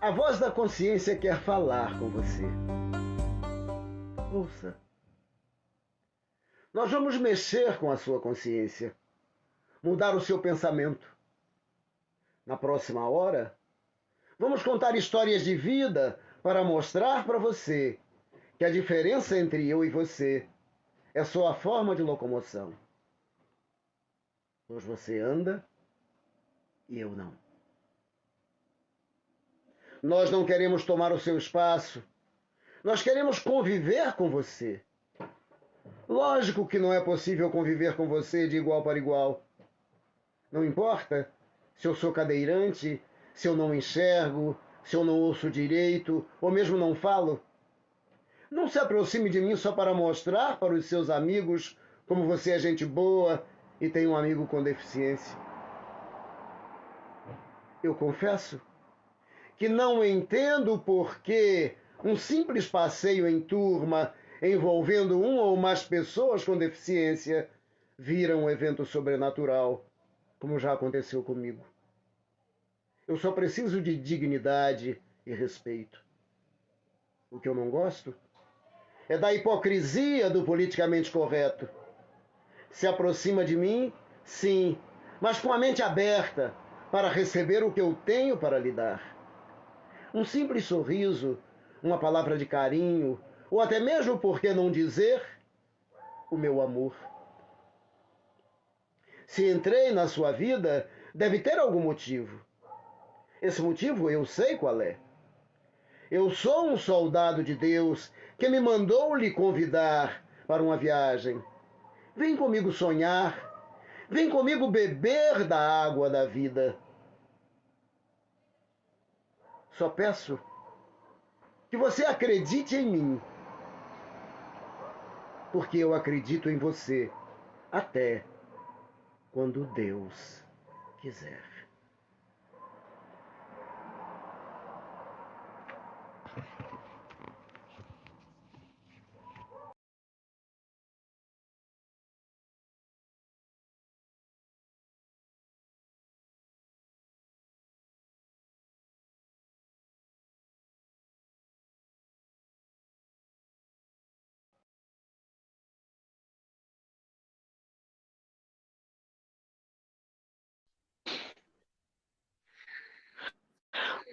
A voz da consciência quer falar com você. Ouça. Nós vamos mexer com a sua consciência, mudar o seu pensamento. Na próxima hora, vamos contar histórias de vida para mostrar para você que a diferença entre eu e você é só a forma de locomoção. Pois você anda e eu não. Nós não queremos tomar o seu espaço. Nós queremos conviver com você. Lógico que não é possível conviver com você de igual para igual. Não importa se eu sou cadeirante, se eu não enxergo, se eu não ouço direito, ou mesmo não falo. Não se aproxime de mim só para mostrar para os seus amigos como você é gente boa e tem um amigo com deficiência. Eu confesso que não entendo por que um simples passeio em turma envolvendo uma ou mais pessoas com deficiência vira um evento sobrenatural, como já aconteceu comigo. Eu só preciso de dignidade e respeito. O que eu não gosto é da hipocrisia do politicamente correto. Se aproxima de mim, sim, mas com a mente aberta para receber o que eu tenho para lhe dar. Um simples sorriso, uma palavra de carinho, ou até mesmo, por que não dizer, o meu amor. Se entrei na sua vida, deve ter algum motivo. Esse motivo eu sei qual é. Eu sou um soldado de Deus que me mandou lhe convidar para uma viagem. Vem comigo sonhar, vem comigo beber da água da vida. Só peço que você acredite em mim, porque eu acredito em você, até quando Deus quiser.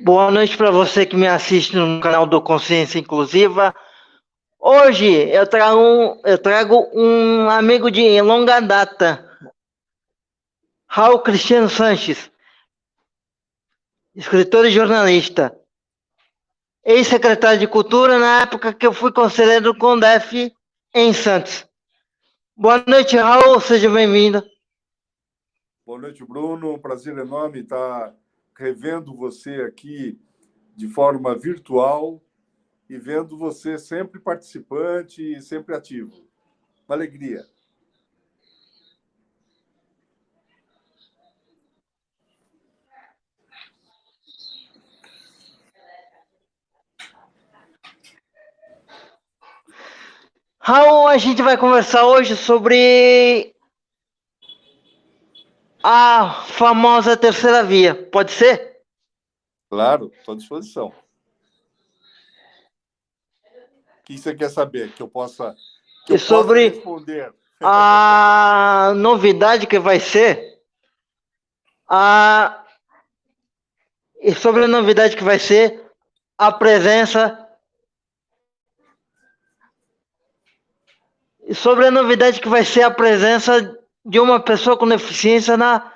Boa noite para você que me assiste no canal do Consciência Inclusiva. Hoje eu trago um amigo de longa data, Raul Cristiano Sanches, escritor e jornalista, ex-secretário de Cultura na época que eu fui conselheiro do CONDEF em Santos. Boa noite, Raul, seja bem-vindo. Boa noite, Bruno. Um prazer enorme estar revendo você aqui de forma virtual e vendo você sempre participante e sempre ativo. Uma alegria. Raul, a gente vai conversar hoje sobre a famosa terceira via, pode ser? Claro, estou à disposição. O que você quer saber? Que eu possa responder? A novidade que vai ser sobre a novidade que vai ser a presença de uma pessoa com deficiência na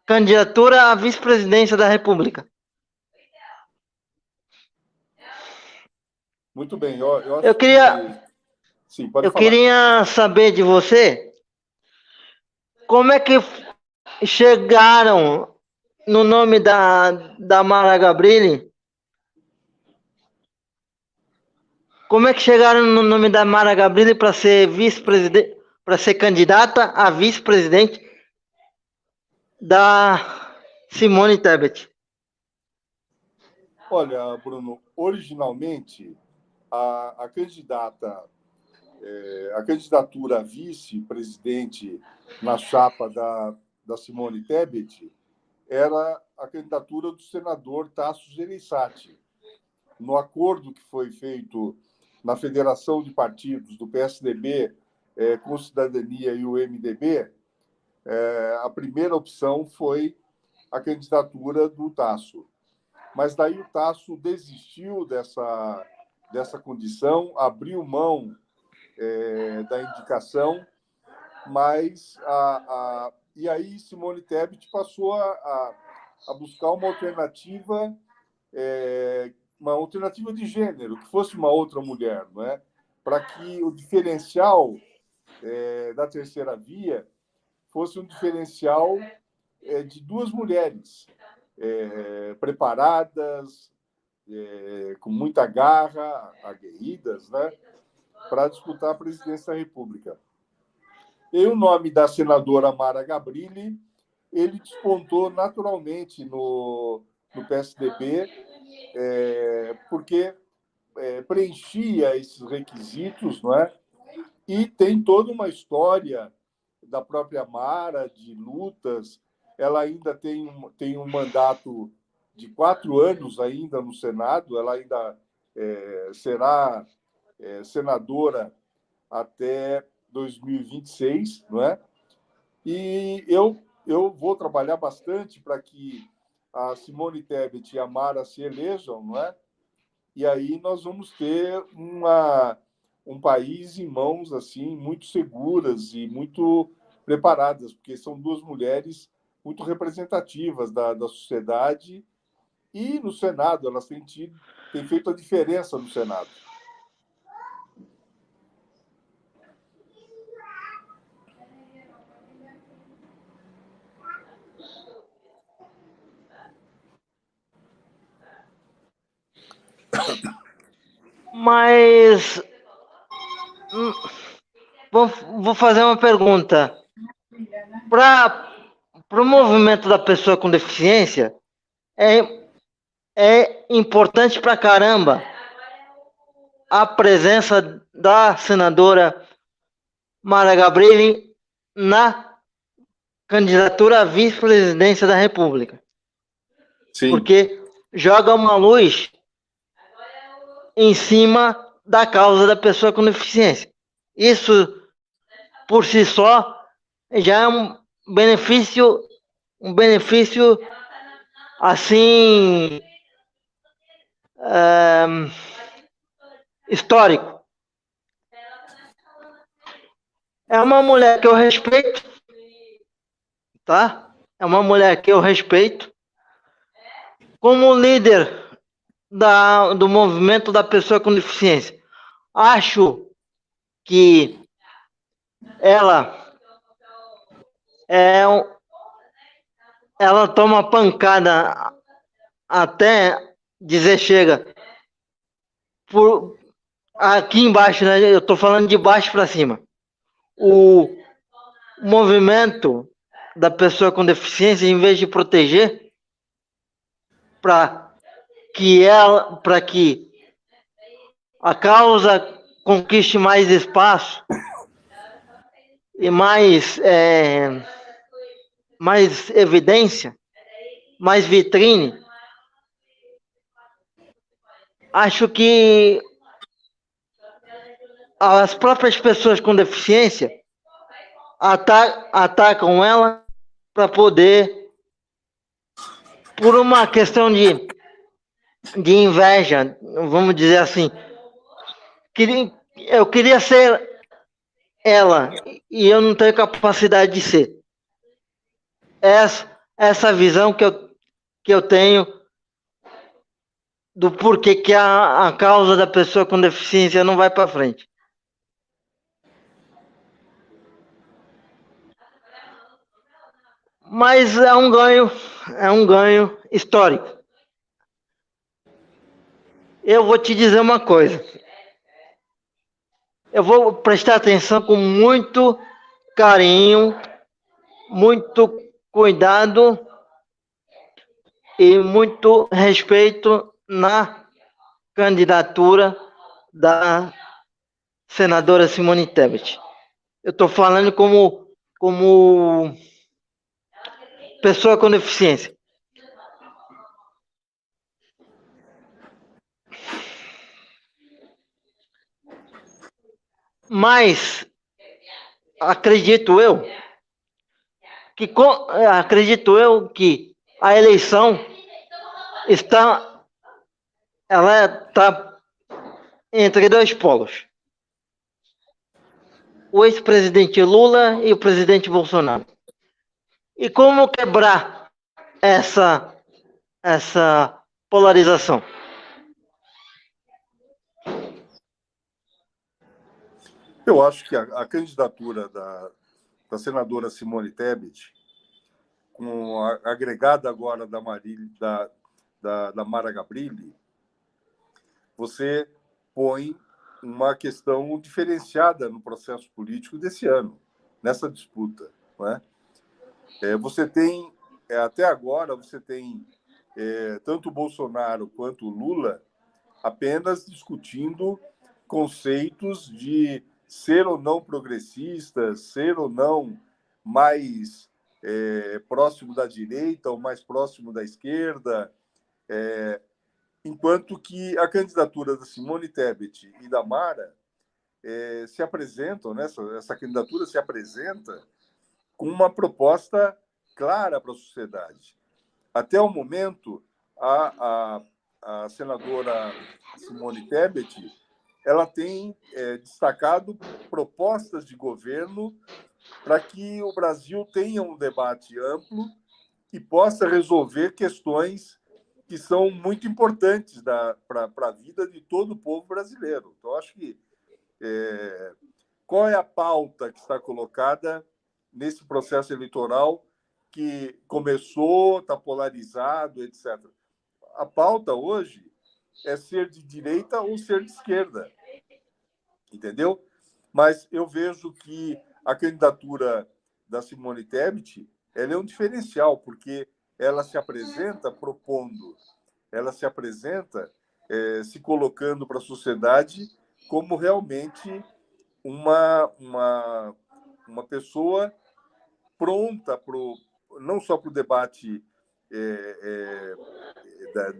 candidatura à vice-presidência da República. Muito bem. Eu queria saber de você como é que chegaram no nome da Mara Gabrilli. Como é que chegaram no nome da Mara Gabrilli para ser vice-presidente, para ser candidata a vice-presidente da Simone Tebet? Olha, Bruno, originalmente a candidatura a vice-presidente na chapa da Simone Tebet era a candidatura do senador Tasso Gereissati. No acordo que foi feito na Federação de Partidos do PSDB com Cidadania e o MDB, a primeira opção foi a candidatura do Tasso. Mas daí o Tasso desistiu dessa condição, abriu mão da indicação, mas e aí Simone Tebet passou a buscar uma alternativa de gênero, que fosse uma outra mulher, não é? Para que o diferencial da terceira via fosse um diferencial de duas mulheres preparadas, com muita garra, aguerridas, né, para disputar a presidência da República. E o nome da senadora Mara Gabrilli, ele despontou naturalmente no PSDB, porque preenchia esses requisitos, não é? E tem toda uma história da própria Mara, de lutas. Ela ainda tem um mandato de 4 anos ainda no Senado, ela ainda será senadora até 2026, não é? E eu vou trabalhar bastante para que a Simone Tebet e a Mara se elejam, não é? E aí nós vamos ter um país em mãos assim muito seguras e muito preparadas, porque são duas mulheres muito representativas da sociedade, e no Senado elas têm feito a diferença no Senado. Mas vou fazer uma pergunta. Para o movimento da pessoa com deficiência, é importante pra caramba a presença da senadora Mara Gabrilli na candidatura à vice-presidência da República. Sim. Porque joga uma luz em cima da causa da pessoa com deficiência. Isso, por si só, já é um benefício assim histórico. É uma mulher que eu respeito, tá? É uma mulher que eu respeito como líder do movimento da pessoa com deficiência. Acho que ela toma pancada até dizer chega. Aqui embaixo, né? Eu tô falando de baixo para cima. O movimento da pessoa com deficiência, em vez de proteger, para que a causa conquiste mais espaço e mais evidência, mais vitrine, acho que as próprias pessoas com deficiência atacam ela para poder, por uma questão de inveja, vamos dizer assim, eu queria ser ela e eu não tenho capacidade de ser. Essa visão que eu tenho do porquê que a causa da pessoa com deficiência não vai para frente. Mas é um ganho histórico. Eu vou te dizer uma coisa. Eu vou prestar atenção com muito carinho, muito cuidado e muito respeito na candidatura da senadora Simone Tebet. Eu estou falando como pessoa com deficiência. Mas acredito eu que a eleição está entre dois polos: o ex-presidente Lula e o presidente Bolsonaro. E como quebrar essa polarização? Eu acho que a candidatura da senadora Simone Tebet, com a agregada agora da Mara Gabrilli, você põe uma questão diferenciada no processo político desse ano, nessa disputa. Não é? Você tem, até agora, você tem tanto o Bolsonaro quanto o Lula apenas discutindo conceitos de ser ou não progressistas, ser ou não mais próximo da direita ou mais próximo da esquerda, enquanto que a candidatura da Simone Tebet e da Mara se apresentam, né? Essa candidatura se apresenta com uma proposta clara para a sociedade. Até o momento, a senadora Simone Tebet ela tem destacado propostas de governo para que o Brasil tenha um debate amplo e possa resolver questões que são muito importantes para a vida de todo o povo brasileiro. Então, acho que qual é a pauta que está colocada nesse processo eleitoral que começou, está polarizado, etc. A pauta hoje é ser de direita ou ser de esquerda, entendeu? Mas eu vejo que a candidatura da Simone Tebet ela é um diferencial, porque ela se apresenta propondo, ela se apresenta se colocando para a sociedade como realmente uma pessoa pronta não só para o debate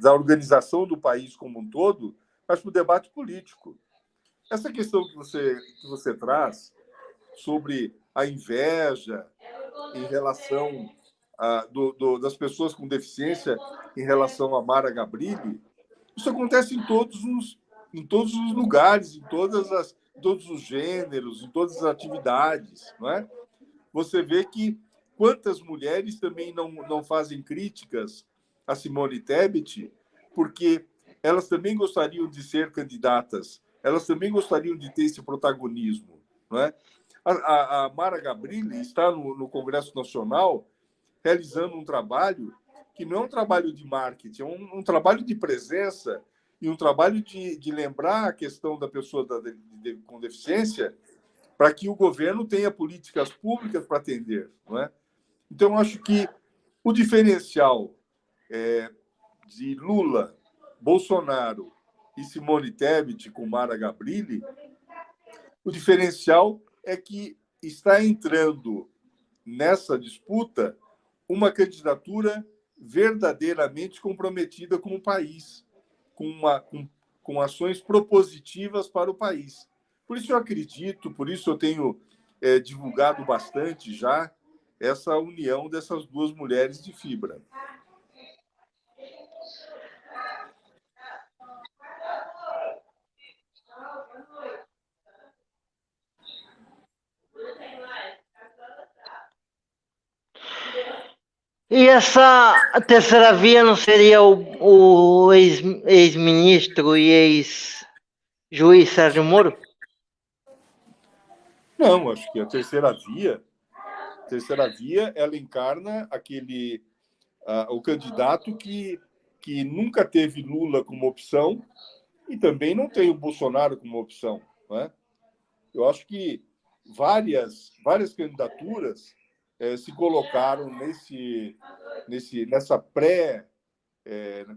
da organização do país como um todo, mas para o debate político. Essa questão que você traz sobre a inveja em relação das pessoas com deficiência em relação a Mara Gabrilli, isso acontece em todos os lugares, em todos os gêneros, em todas as atividades, não é? Você vê que quantas mulheres também não fazem críticas a Simone Tebet, porque elas também gostariam de ser candidatas, elas também gostariam de ter esse protagonismo. Não é? A Mara Gabrilli está no Congresso Nacional realizando um trabalho que não é um trabalho de marketing, é um trabalho de presença e um trabalho de lembrar a questão da pessoa com deficiência para que o governo tenha políticas públicas para atender. Não é? Então, eu acho que o diferencial de Lula, Bolsonaro e Simone Tebet com Mara Gabrilli, o diferencial é que está entrando nessa disputa uma candidatura verdadeiramente comprometida com o país, com ações propositivas para o país. Por isso eu acredito, por isso eu tenho divulgado bastante já essa união dessas duas mulheres de fibra. E essa terceira via não seria o ex-ministro e ex-juiz Sérgio Moro? Não, acho que a terceira via ela encarna o candidato que nunca teve Lula como opção e também não tem o Bolsonaro como opção. Não é? Eu acho que várias candidaturas se colocaram nessa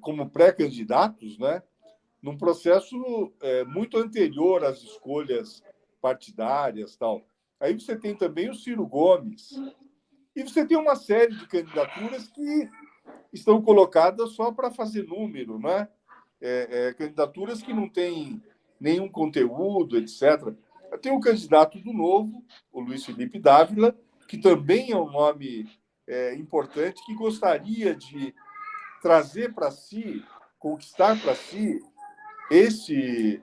como pré-candidatos, né? Num processo muito anterior às escolhas partidárias, tal. Aí você tem também o Ciro Gomes e você tem uma série de candidaturas que estão colocadas só para fazer número, né? Candidaturas que não têm nenhum conteúdo, etc. Tem um candidato do Novo, o Luiz Felipe Dávila, que também é um nome importante, que gostaria de trazer para si, conquistar para si esse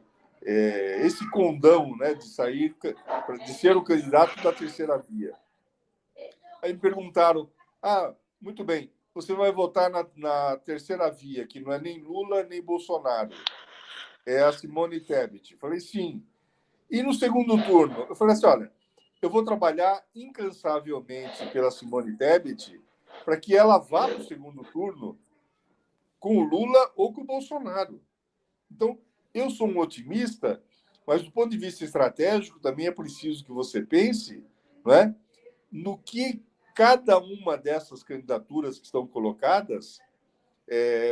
condão, né, de ser o candidato da terceira via. Aí me perguntaram, muito bem, você vai votar na terceira via, que não é nem Lula nem Bolsonaro, é a Simone Tebet. Eu falei, sim. E no segundo turno, eu falei assim, olha, eu vou trabalhar incansavelmente pela Simone Tebet para que ela vá para o segundo turno com o Lula ou com o Bolsonaro. Então, eu sou um otimista, mas do ponto de vista estratégico também é preciso que você pense, não é, no que cada uma dessas candidaturas que estão colocadas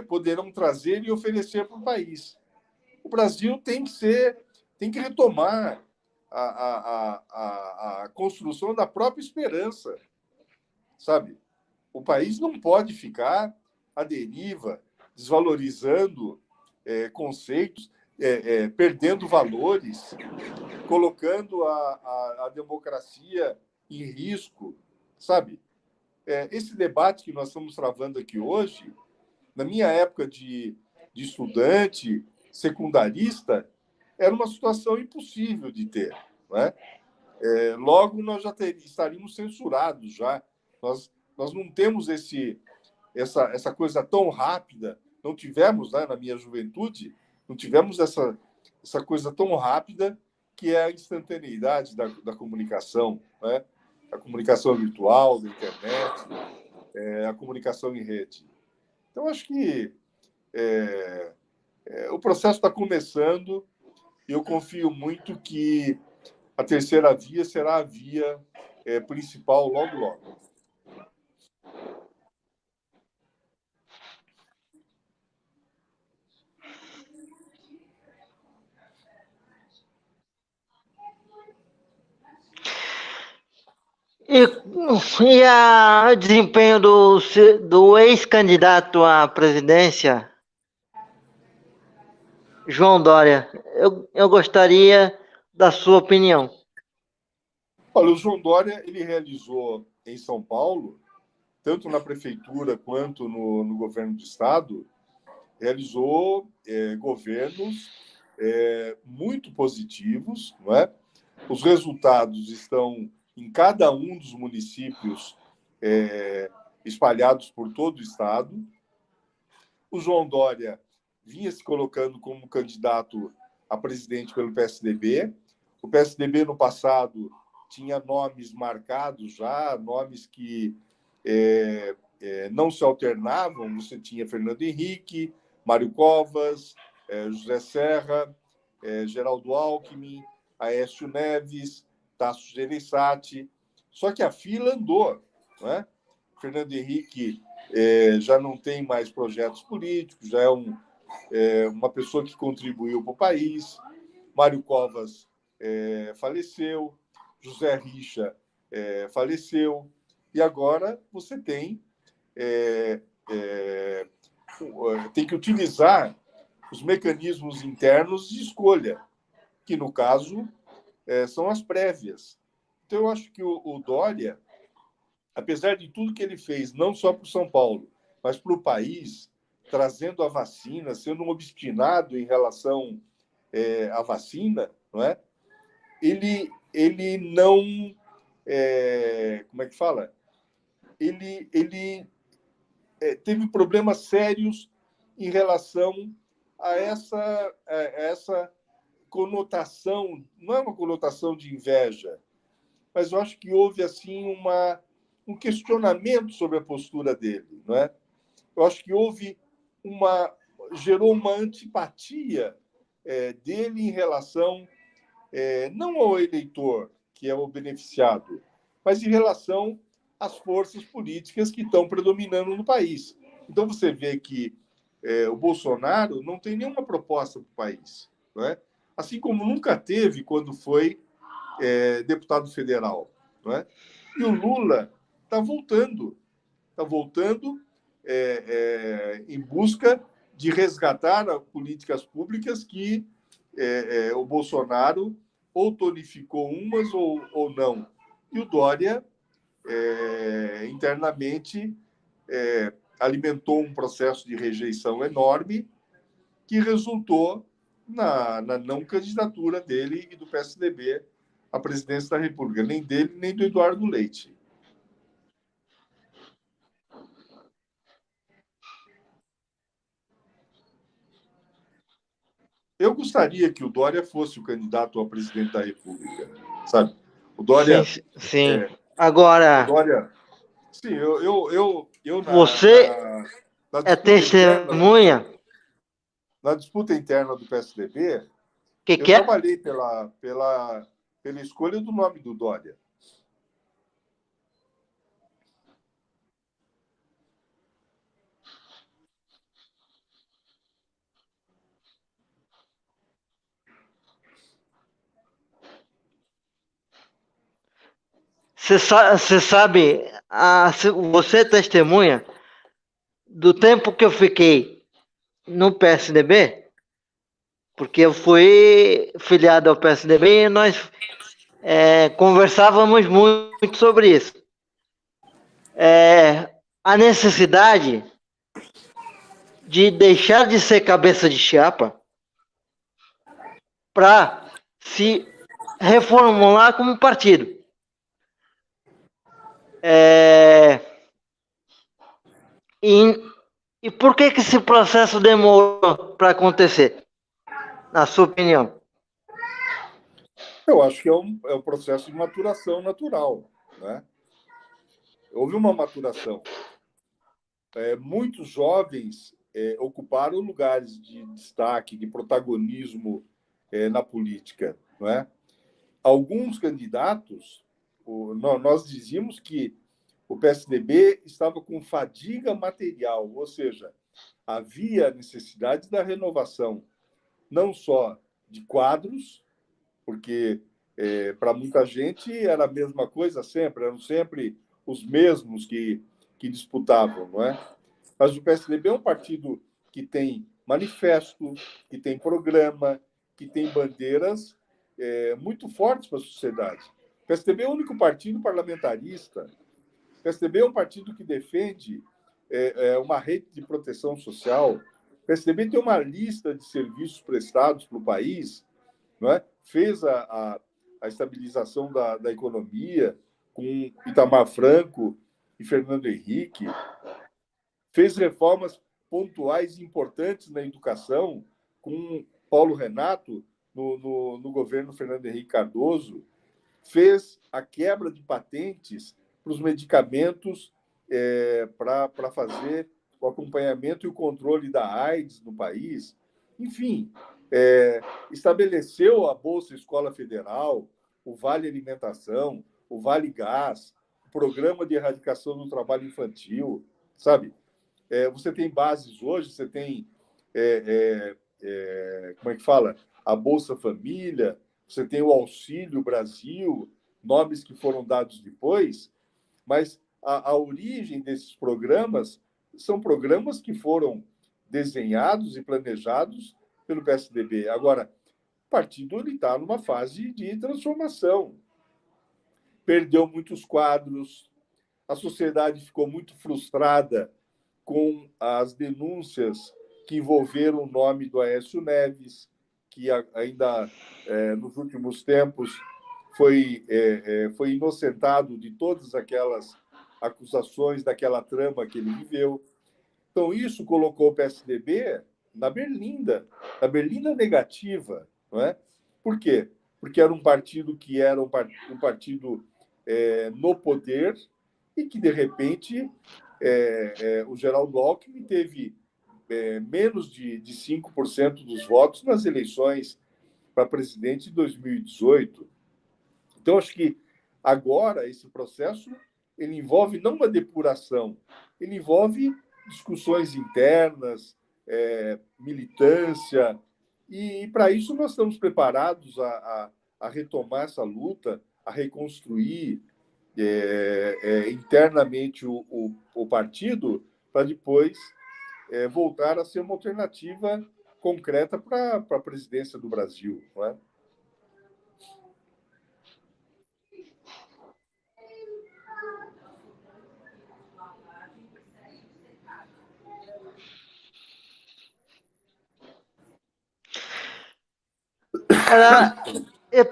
poderão trazer e oferecer para o país. O Brasil tem que retomar a construção da própria esperança, sabe? O país não pode ficar à deriva, desvalorizando conceitos, perdendo valores, colocando a democracia em risco, sabe? Esse debate que nós estamos travando aqui hoje, na minha época de estudante secundarista, era uma situação impossível de ter, não é? Logo, nós já estaríamos censurados já. Nós não temos essa coisa tão rápida, não tivemos, né, na minha juventude, não tivemos essa coisa tão rápida que é a instantaneidade da comunicação, né? A comunicação virtual, da internet, a comunicação em rede. Então, acho que o processo está começando e eu confio muito que a terceira via será a via principal logo, logo. E o desempenho do ex-candidato à presidência, João Dória? Eu gostaria da sua opinião. Olha, o João Dória ele realizou em São Paulo, tanto na prefeitura quanto no governo do estado, realizou governos muito positivos, não é? Os resultados estão em cada um dos municípios espalhados por todo o estado. O João Dória vinha se colocando como candidato a presidente pelo PSDB. O PSDB, no passado, tinha nomes marcados já, nomes que não se alternavam. Você tinha Fernando Henrique, Mário Covas, José Serra, Geraldo Alckmin, Aécio Neves, Tasso Gereissati. Só que a fila andou, não é? Fernando Henrique já não tem mais projetos políticos, já é uma pessoa que contribuiu para o país. Mário Covas faleceu, José Richa faleceu, e agora você tem que utilizar os mecanismos internos de escolha, que, no caso, são as prévias. Então, eu acho que o Dória, apesar de tudo que ele fez, não só para o São Paulo, mas para o país, trazendo a vacina, sendo um obstinado em relação à vacina, não é? Ele não... como é que fala? Ele teve problemas sérios em relação a essa conotação, não é uma conotação de inveja, mas eu acho que houve assim um questionamento sobre a postura dele, não é? Eu acho que gerou uma antipatia dele em relação não ao eleitor, que é o beneficiado, mas em relação às forças políticas que estão predominando no país. Então você vê que o Bolsonaro não tem nenhuma proposta para o país, não é? Assim como nunca teve quando foi deputado federal, não é? E o Lula está voltando em busca de resgatar políticas públicas que o Bolsonaro ou tonificou umas ou não. E o Dória, internamente, alimentou um processo de rejeição enorme que resultou na não candidatura dele e do PSDB à presidência da República, nem dele, nem do Eduardo Leite. Eu gostaria que o Dória fosse o candidato a presidente da República, sabe? O Dória... Sim. Agora... O Dória... Sim, eu você na é testemunha? Na disputa interna do PSDB, eu é? trabalhei pela escolha do nome do Dória. Você sabe, você é testemunha do tempo que eu fiquei no PSDB, porque eu fui filiado ao PSDB e nós conversávamos muito sobre isso. A necessidade de deixar de ser cabeça de chapa para se reformular como partido. E por que esse processo demorou para acontecer, na sua opinião? Eu acho que é um processo de maturação natural, né? Houve uma maturação. Muitos jovens ocuparam lugares de destaque, de protagonismo na política, não é? Alguns candidatos, nós dizíamos que o PSDB estava com fadiga material, ou seja, havia necessidade da renovação, não só de quadros, porque para muita gente era a mesma coisa sempre, eram sempre os mesmos que disputavam, não é? Mas o PSDB é um partido que tem manifesto, que tem programa, que tem bandeiras muito fortes para a sociedade. O PSDB é o único partido parlamentarista. O PSDB é um partido que defende uma rede de proteção social. O PSDB tem uma lista de serviços prestados para o país, não é? Fez a estabilização da economia com Itamar Franco e Fernando Henrique, fez reformas pontuais importantes na educação com Paulo Renato no governo Fernando Henrique Cardoso, fez a quebra de patentes para os medicamentos para fazer o acompanhamento e o controle da AIDS no país. Enfim, estabeleceu a Bolsa Escola Federal, o Vale Alimentação, o Vale Gás, o Programa de Erradicação do Trabalho Infantil, sabe? Você tem bases hoje, você tem, como é que fala? A Bolsa Família, você tem o Auxílio Brasil, nomes que foram dados depois, mas a origem desses programas são programas que foram desenhados e planejados pelo PSDB. Agora, o partido está numa fase de transformação. Perdeu muitos quadros, a sociedade ficou muito frustrada com as denúncias que envolveram o nome do Aécio Neves, que ainda, nos últimos tempos, foi inocentado de todas aquelas acusações daquela trama que ele viveu. Então, isso colocou o PSDB na berlinda negativa, não é? Por quê? Porque era um partido que era um partido no poder e que, de repente, o Geraldo Alckmin teve menos de 5% dos votos nas eleições para presidente de 2018. Então, acho que agora esse processo ele envolve não uma depuração, ele envolve discussões internas, militância, e para isso nós estamos preparados a retomar essa luta, a reconstruir internamente o partido, para depois voltar a ser uma alternativa concreta para a presidência do Brasil, não é? Eu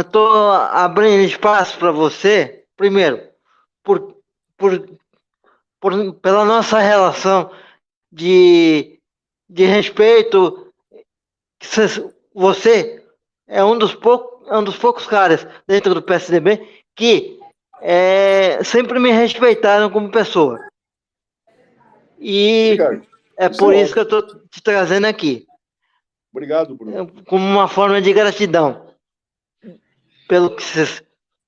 tô abrindo espaço para você, primeiro, por, por, pela nossa relação de respeito. Você é um dos poucos caras dentro do PSDB que sempre me respeitaram como pessoa. E Obrigado. é Isso é por isso que eu ótimo. estou te trazendo aqui, Obrigado, Bruno. como uma forma de gratidão pelo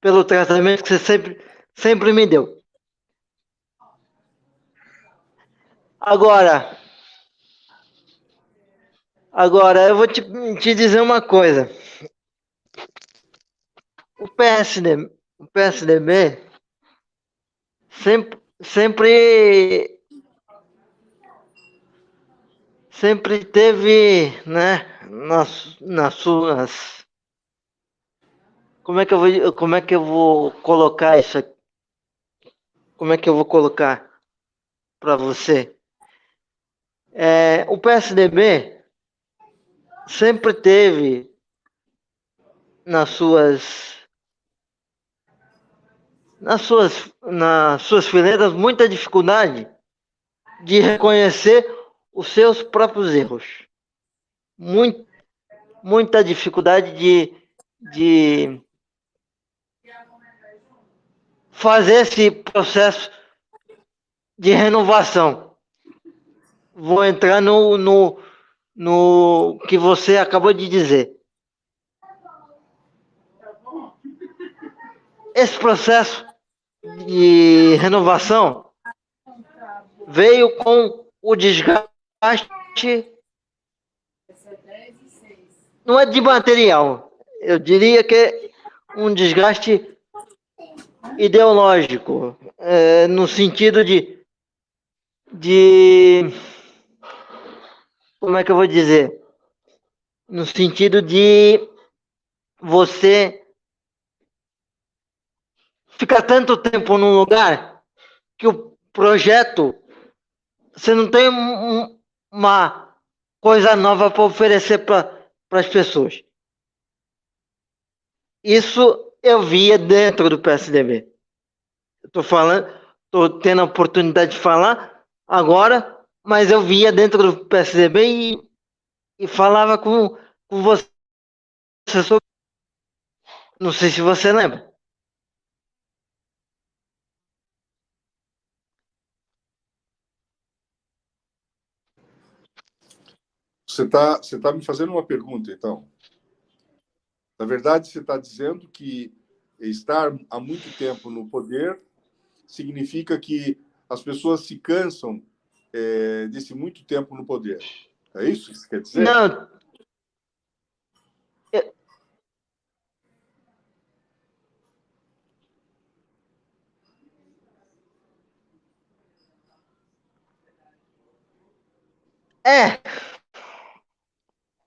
pelo tratamento que você sempre me deu. Agora eu vou te dizer uma coisa. O PSDB sempre teve, né, nas suas. Como é que eu vou colocar isso aqui? Como é que eu vou colocar para você? O PSDB sempre teve nas suas nas suas fileiras muita dificuldade de reconhecer os seus próprios erros. Muita dificuldade de fazer esse processo de renovação. Vou entrar no que você acabou de dizer. Esse processo de renovação veio com o desgaste, não é de material, eu diria que é um desgaste ideológico, no sentido de como é que eu vou dizer? No sentido de você ficar tanto tempo num lugar que o projeto, você não tem uma coisa nova para oferecer para as pessoas. Isso eu via dentro do PSDB. Estou tendo a oportunidade de falar agora, mas eu via dentro do PSDB e falava com você sobre. Não sei se você lembra. Você tá me fazendo uma pergunta, então. Na verdade, você está dizendo que estar há muito tempo no poder significa que as pessoas se cansam desse muito tempo no poder. É isso que você quer dizer? Não, é,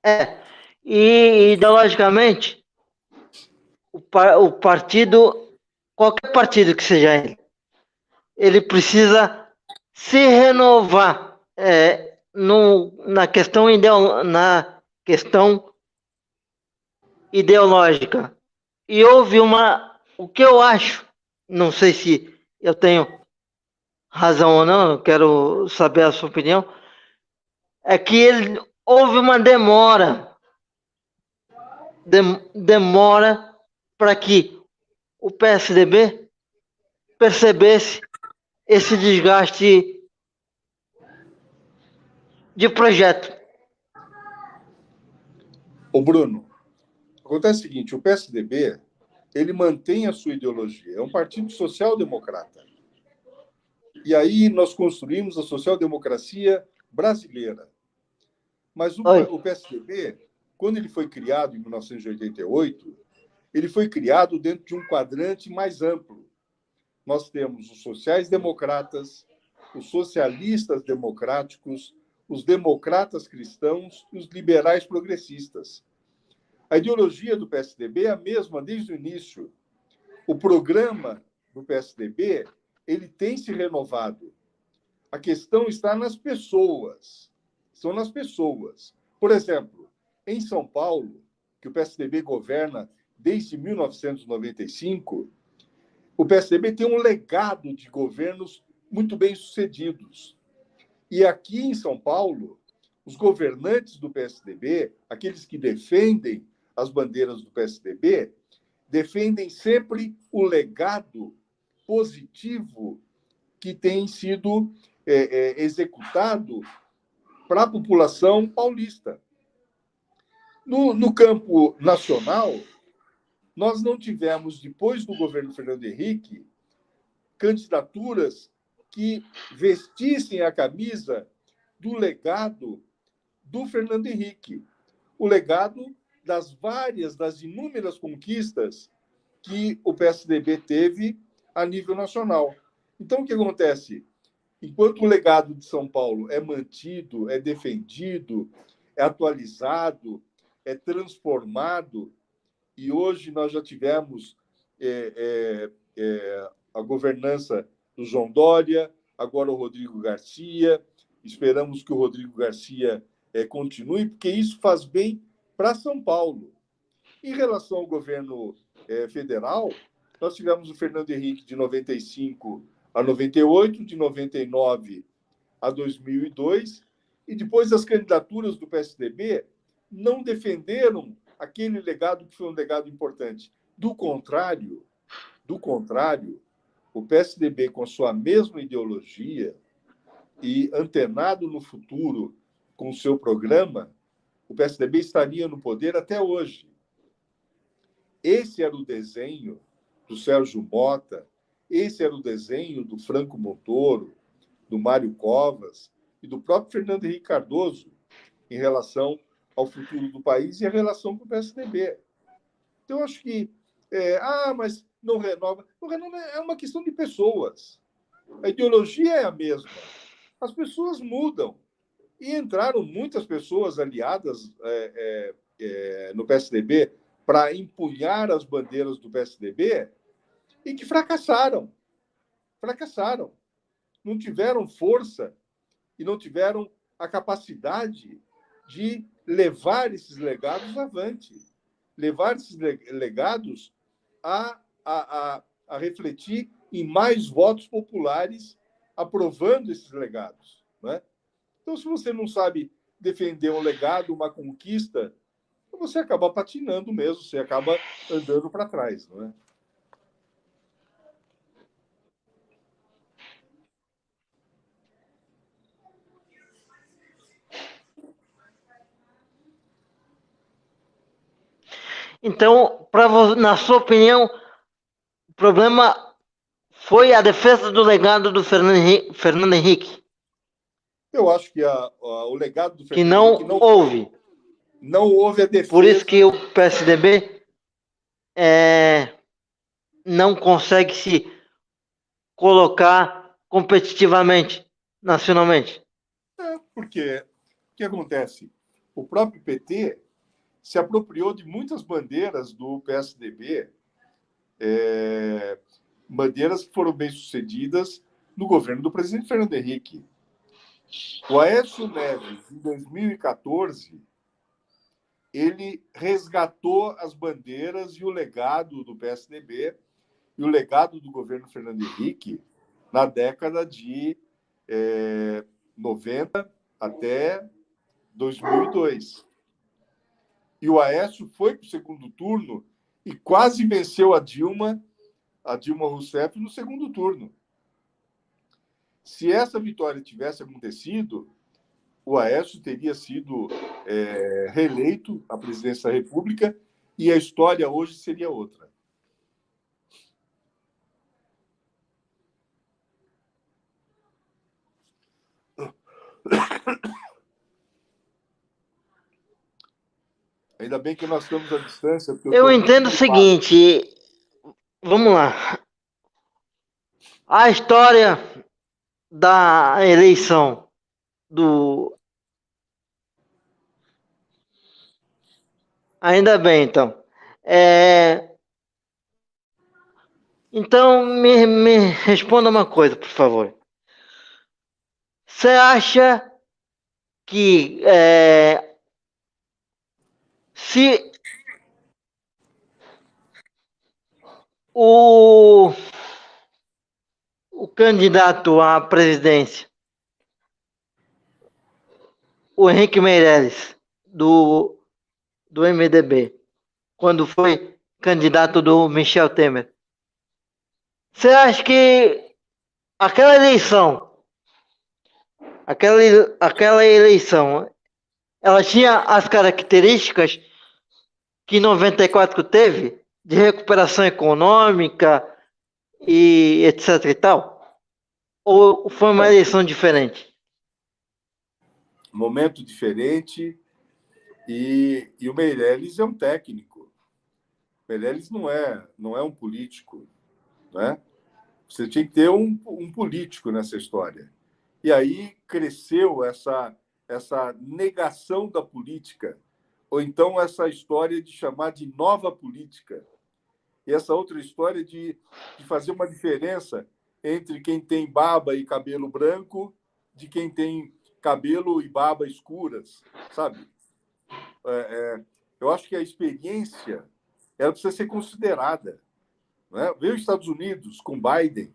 é. E ideologicamente, o partido, qualquer partido que seja ele precisa se renovar na questão ideológica. E houve o que eu acho, não sei se eu tenho razão ou não, eu quero saber a sua opinião, é que houve uma demora para que o PSDB percebesse esse desgaste de projeto. Ô, Bruno, acontece o seguinte, o PSDB, ele mantém a sua ideologia, é um partido social-democrata. E aí nós construímos a social-democracia brasileira. Mas o PSDB, quando ele foi criado em 1988, ele foi criado dentro de um quadrante mais amplo. Nós temos os sociais-democratas, os socialistas democráticos, os democratas cristãos e os liberais progressistas. A ideologia do PSDB é a mesma desde o início. O programa do PSDB, ele tem se renovado. A questão está nas pessoas. São nas pessoas. Por exemplo, em São Paulo, que o PSDB governa desde 1995, o PSDB tem um legado de governos muito bem-sucedidos. E aqui em São Paulo, os governantes do PSDB, aqueles que defendem as bandeiras do PSDB, defendem sempre o legado positivo que tem sido executado para a população paulista. No campo nacional, nós não tivemos, depois do governo Fernando Henrique, candidaturas que vestissem a camisa do legado do Fernando Henrique, o legado das inúmeras conquistas que o PSDB teve a nível nacional. Então, o que acontece? Enquanto o legado de São Paulo é mantido, é defendido, é atualizado, é transformado, e hoje nós já tivemos a governança do João Dória, agora o Rodrigo Garcia, esperamos que o Rodrigo Garcia continue, porque isso faz bem para São Paulo. Em relação ao governo federal, nós tivemos o Fernando Henrique de 95 a 98, de 99 a 2002, e depois as candidaturas do PSDB não defenderam aquele legado que foi um legado importante. Do contrário, o PSDB, com a sua mesma ideologia e antenado no futuro com o seu programa, o PSDB estaria no poder até hoje. Esse era o desenho do Sérgio Mota, esse era o desenho do Franco Montoro, do Mário Covas e do próprio Fernando Henrique Cardoso em relação ao futuro do país e a relação com o PSDB. Então, eu acho que mas não renova. Não renova, é uma questão de pessoas. A ideologia é a mesma. As pessoas mudam. E entraram muitas pessoas aliadas no PSDB para empunhar as bandeiras do PSDB e que fracassaram. Fracassaram. Não tiveram força e não tiveram a capacidade de levar esses legados avante, levar esses legados a refletir em mais votos populares aprovando esses legados, né? Então, se você não sabe defender um legado, uma conquista, você acaba patinando mesmo, você acaba andando para trás, não é? Então, na sua opinião, o problema foi a defesa do legado do Fernando Henrique? Eu acho que o legado do Fernando Henrique não houve. Não houve a defesa. Por isso que o PSDB não consegue se colocar competitivamente, nacionalmente. Porque o que acontece? O próprio PT se apropriou de muitas bandeiras do PSDB, bandeiras que foram bem-sucedidas no governo do presidente Fernando Henrique. O Aécio Neves, em 2014, ele resgatou as bandeiras e o legado do PSDB e o legado do governo Fernando Henrique na década de 90 até 2002. E o Aécio foi para o segundo turno e quase venceu a Dilma Rousseff no segundo turno. Se essa vitória tivesse acontecido, o Aécio teria sido reeleito à presidência da República e a história hoje seria outra. Ainda bem que nós estamos à distância. Eu entendo o seguinte, vamos lá. A história da eleição do... Ainda bem, então. Então, me responda uma coisa, por favor. Você acha que se o, o candidato à presidência, o Henrique Meirelles, do MDB, quando foi candidato do Michel Temer, você acha que aquela eleição, aquela eleição, ela tinha as características que 94 teve, de recuperação econômica e etc e tal? Ou foi uma eleição diferente? Momento diferente, e o Meirelles é um técnico. O Meirelles não é um político, né? Você tinha que ter um político nessa história. E aí cresceu essa negação da política, ou então essa história de chamar de nova política, e essa outra história de fazer uma diferença entre quem tem barba e cabelo branco de quem tem cabelo e barba escuras, sabe? Eu acho que a experiência ela precisa ser considerada. Né? Veio os Estados Unidos com Biden,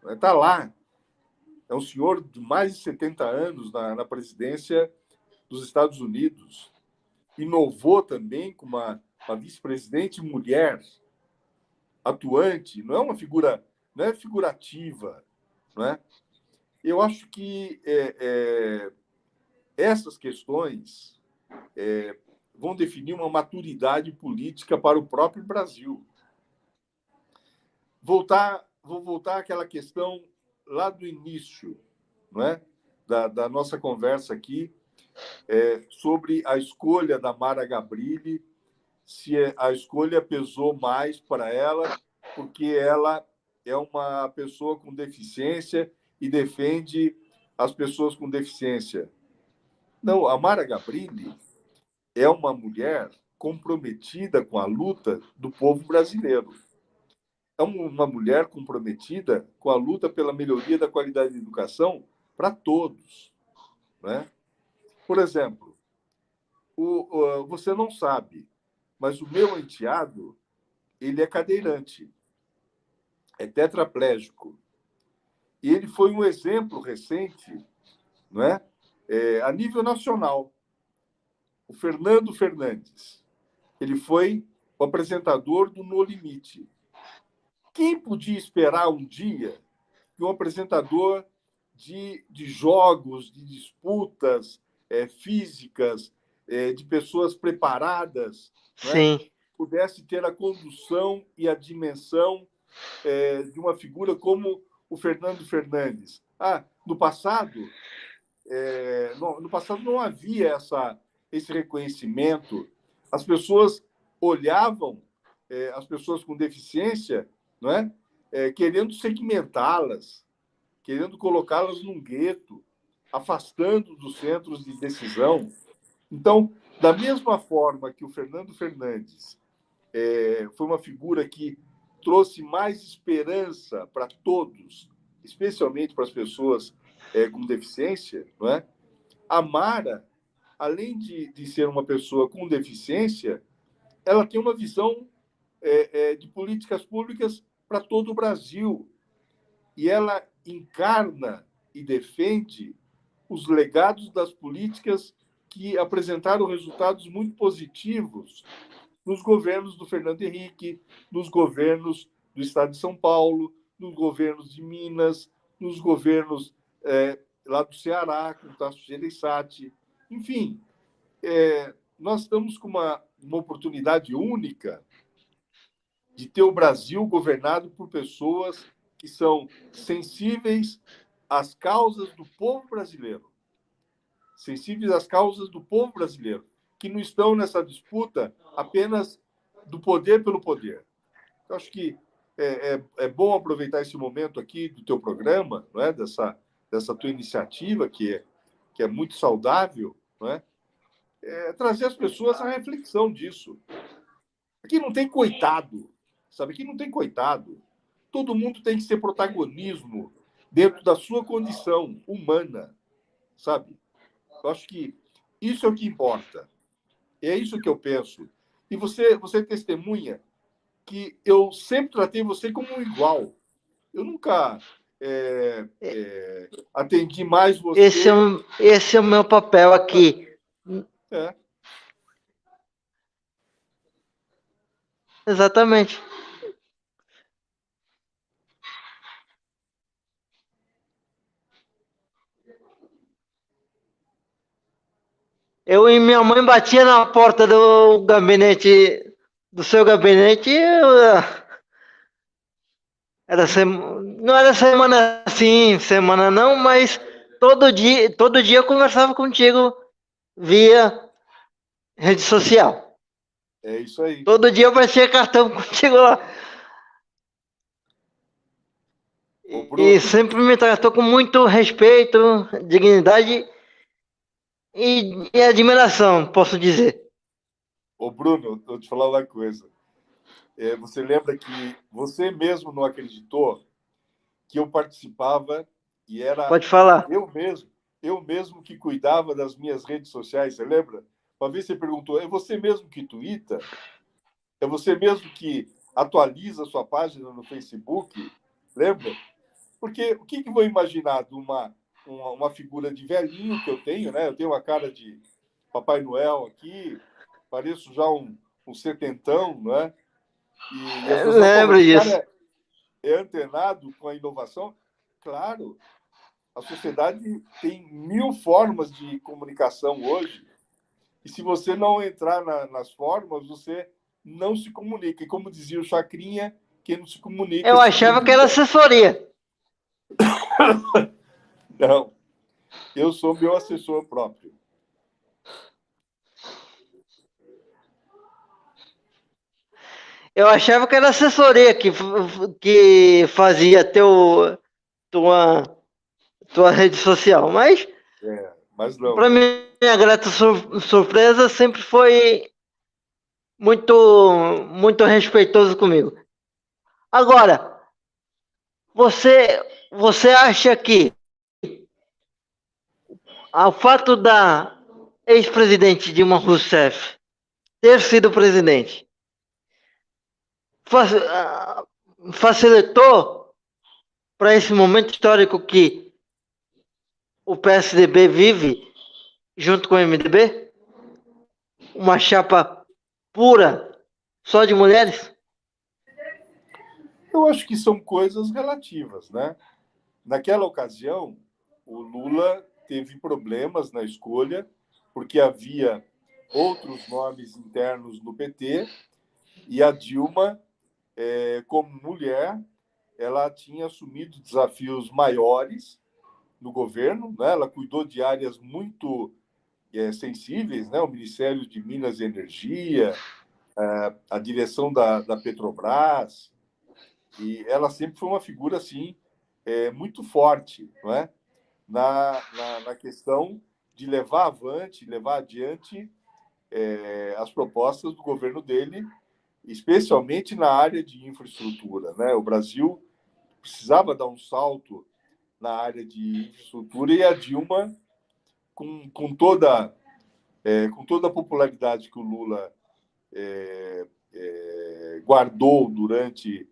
está lá. É um senhor de mais de 70 anos na presidência dos Estados Unidos. Inovou também com uma vice-presidente mulher atuante, não é uma figura, não é figurativa, não é? Eu acho que essas questões vão definir uma maturidade política para o próprio Brasil. Vou voltar àquela questão lá do início, não é? da nossa conversa aqui, sobre a escolha da Mara Gabrilli, se a escolha pesou mais para ela, porque ela é uma pessoa com deficiência e defende as pessoas com deficiência. Não, a Mara Gabrilli é uma mulher comprometida com a luta do povo brasileiro. É uma mulher comprometida com a luta pela melhoria da qualidade da educação para todos. Né? Por exemplo, você não sabe, mas o meu enteado, ele é cadeirante, é tetraplégico. E ele foi um exemplo recente, não é? A nível nacional. O Fernando Fernandes, ele foi o apresentador do No Limite. Quem podia esperar um dia que um apresentador de jogos, de disputas físicas, de pessoas preparadas, Sim. pudesse ter a condução e a dimensão de uma figura como o Fernando Fernandes? No passado não havia esse reconhecimento. As pessoas olhavam as pessoas com deficiência, não é? Querendo segmentá-las, querendo colocá-las num gueto, afastando dos centros de decisão. Então, da mesma forma que o Fernando Fernandes foi uma figura que trouxe mais esperança para todos, especialmente para as pessoas com deficiência, não é? A Mara, além de ser uma pessoa com deficiência, ela tem uma visão de políticas públicas para todo o Brasil. E ela encarna e defende os legados das políticas que apresentaram resultados muito positivos nos governos do Fernando Henrique, nos governos do Estado de São Paulo, nos governos de Minas, nos governos lá do Ceará, com o Tasso Gereissati. Enfim, nós estamos com uma oportunidade única de ter o Brasil governado por pessoas que são sensíveis às causas do povo brasileiro. Sensíveis às causas do povo brasileiro, que não estão nessa disputa apenas do poder pelo poder. Eu acho que é bom aproveitar esse momento aqui do teu programa, não é? dessa tua iniciativa, que é muito saudável, não é? Trazer as pessoas à reflexão disso. Aqui não tem coitado, sabe? Aqui não tem coitado. Todo mundo tem que ser protagonismo dentro da sua condição humana, sabe? Eu acho que isso é o que importa. É isso que eu penso. E você testemunha que eu sempre tratei você como um igual. Eu nunca atendi mais você. Esse é o meu papel aqui. É. Exatamente. Eu e minha mãe batia na porta do gabinete, do seu gabinete, não era semana sim, semana não, mas todo dia eu conversava contigo via rede social. É isso aí. Todo dia eu batia cartão contigo lá. E sempre me tratou com muito respeito, dignidade e admiração, posso dizer. Ô, Bruno, eu vou te falar uma coisa. Você lembra que você mesmo não acreditou que eu participava e era Pode falar. eu mesmo que cuidava das minhas redes sociais, você lembra? Uma vez você perguntou, é você mesmo que tuita? É você mesmo que atualiza a sua página no Facebook? Lembra? Porque o que vou imaginar de uma figura de velhinho que eu tenho, né? Eu tenho uma cara de Papai Noel aqui, pareço já um setentão, né? E as pessoas falam, Lembro esse disso. cara é antenado com a inovação? Claro, a sociedade tem 1000 formas de comunicação hoje. E se você não entrar nas formas, você não se comunica. E como dizia o Chacrinha, quem não se comunica Eu se achava que era comunica. assessoria. Não, eu sou meu assessor próprio. Eu achava que era assessoria que fazia tua rede social, mas Mas não. para minha grata surpresa sempre foi muito muito respeitoso comigo. Agora, você acha que o fato da ex-presidente Dilma Rousseff ter sido presidente facilitou para esse momento histórico que o PSDB vive junto com o MDB? Uma chapa pura, só de mulheres? Eu acho que são coisas relativas, né? Naquela ocasião, o Lula teve problemas na escolha, porque havia outros nomes internos no PT, e a Dilma, como mulher, ela tinha assumido desafios maiores no governo, né? Ela cuidou de áreas muito sensíveis, né? O Ministério de Minas e Energia, a direção da Petrobras, e ela sempre foi uma figura assim muito forte, não é? Na questão de levar adiante as propostas do governo dele, especialmente na área de infraestrutura, né? O Brasil precisava dar um salto na área de infraestrutura e a Dilma, com toda a popularidade que o Lula guardou durante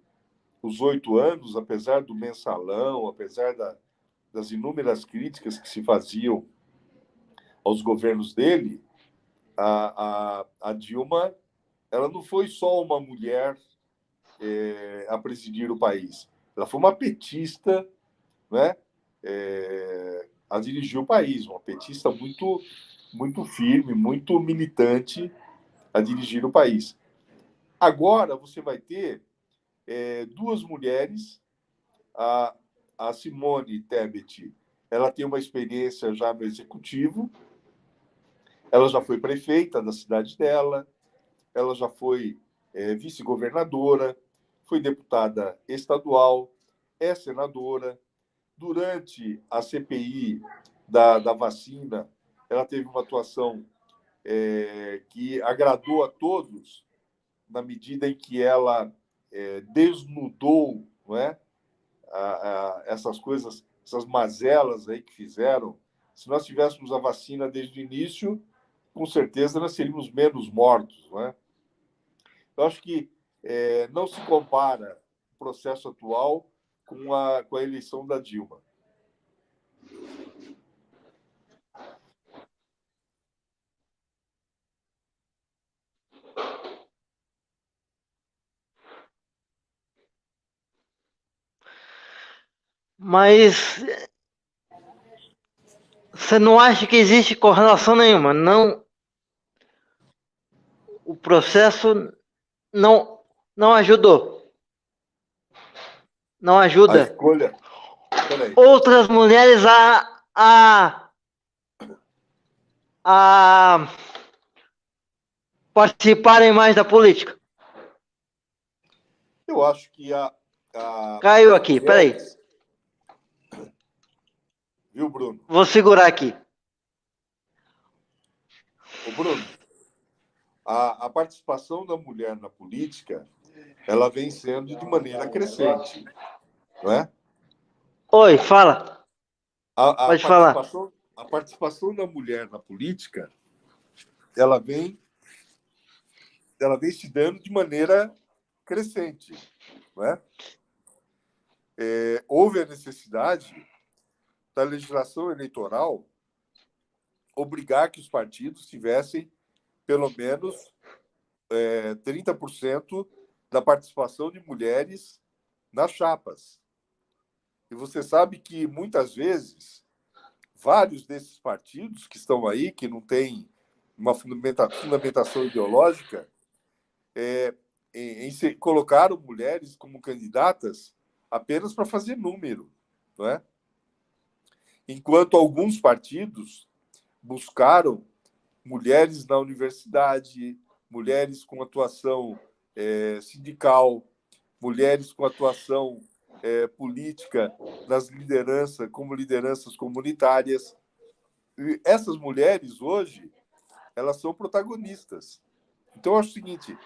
os 8 anos, apesar do mensalão, apesar das inúmeras críticas que se faziam aos governos dele, a Dilma, ela não foi só uma mulher a presidir o país, ela foi uma petista, né? A dirigir o país, uma petista muito firme, muito militante a dirigir o país. Agora você vai ter duas mulheres, a Simone Tebet, ela tem uma experiência já no executivo, ela já foi prefeita da cidade dela, ela já foi vice-governadora, foi deputada estadual, é senadora. Durante a CPI da vacina, ela teve uma atuação que agradou a todos, na medida em que ela desnudou, não é? Essas coisas, essas mazelas aí que fizeram. Se nós tivéssemos a vacina desde o início, com certeza nós seríamos menos mortos, não é? Eu acho que não se compara o processo atual com a eleição da Dilma. Mas você não acha que existe correlação nenhuma? Não, o processo não ajudou. Não A ajuda escolha... Peraí. outras mulheres a participarem mais da política. Eu acho que Caiu as aqui, peraí. mulheres... Viu, Bruno? Vou segurar aqui. Ô, Bruno, a participação da mulher na política, ela vem sendo de maneira crescente, não é? Oi, fala. A Pode falar. participação da mulher na política, ela vem se dando de maneira crescente, não é? Houve a necessidade da legislação eleitoral obrigar que os partidos tivessem pelo menos 30% da participação de mulheres nas chapas. E você sabe que, muitas vezes, vários desses partidos que estão aí, que não têm uma fundamentação ideológica, colocaram mulheres como candidatas apenas para fazer número, não é? Enquanto alguns partidos buscaram mulheres na universidade, mulheres com atuação sindical, mulheres com atuação política nas lideranças, como lideranças comunitárias. E essas mulheres, hoje, elas são protagonistas. Então, eu acho o seguinte,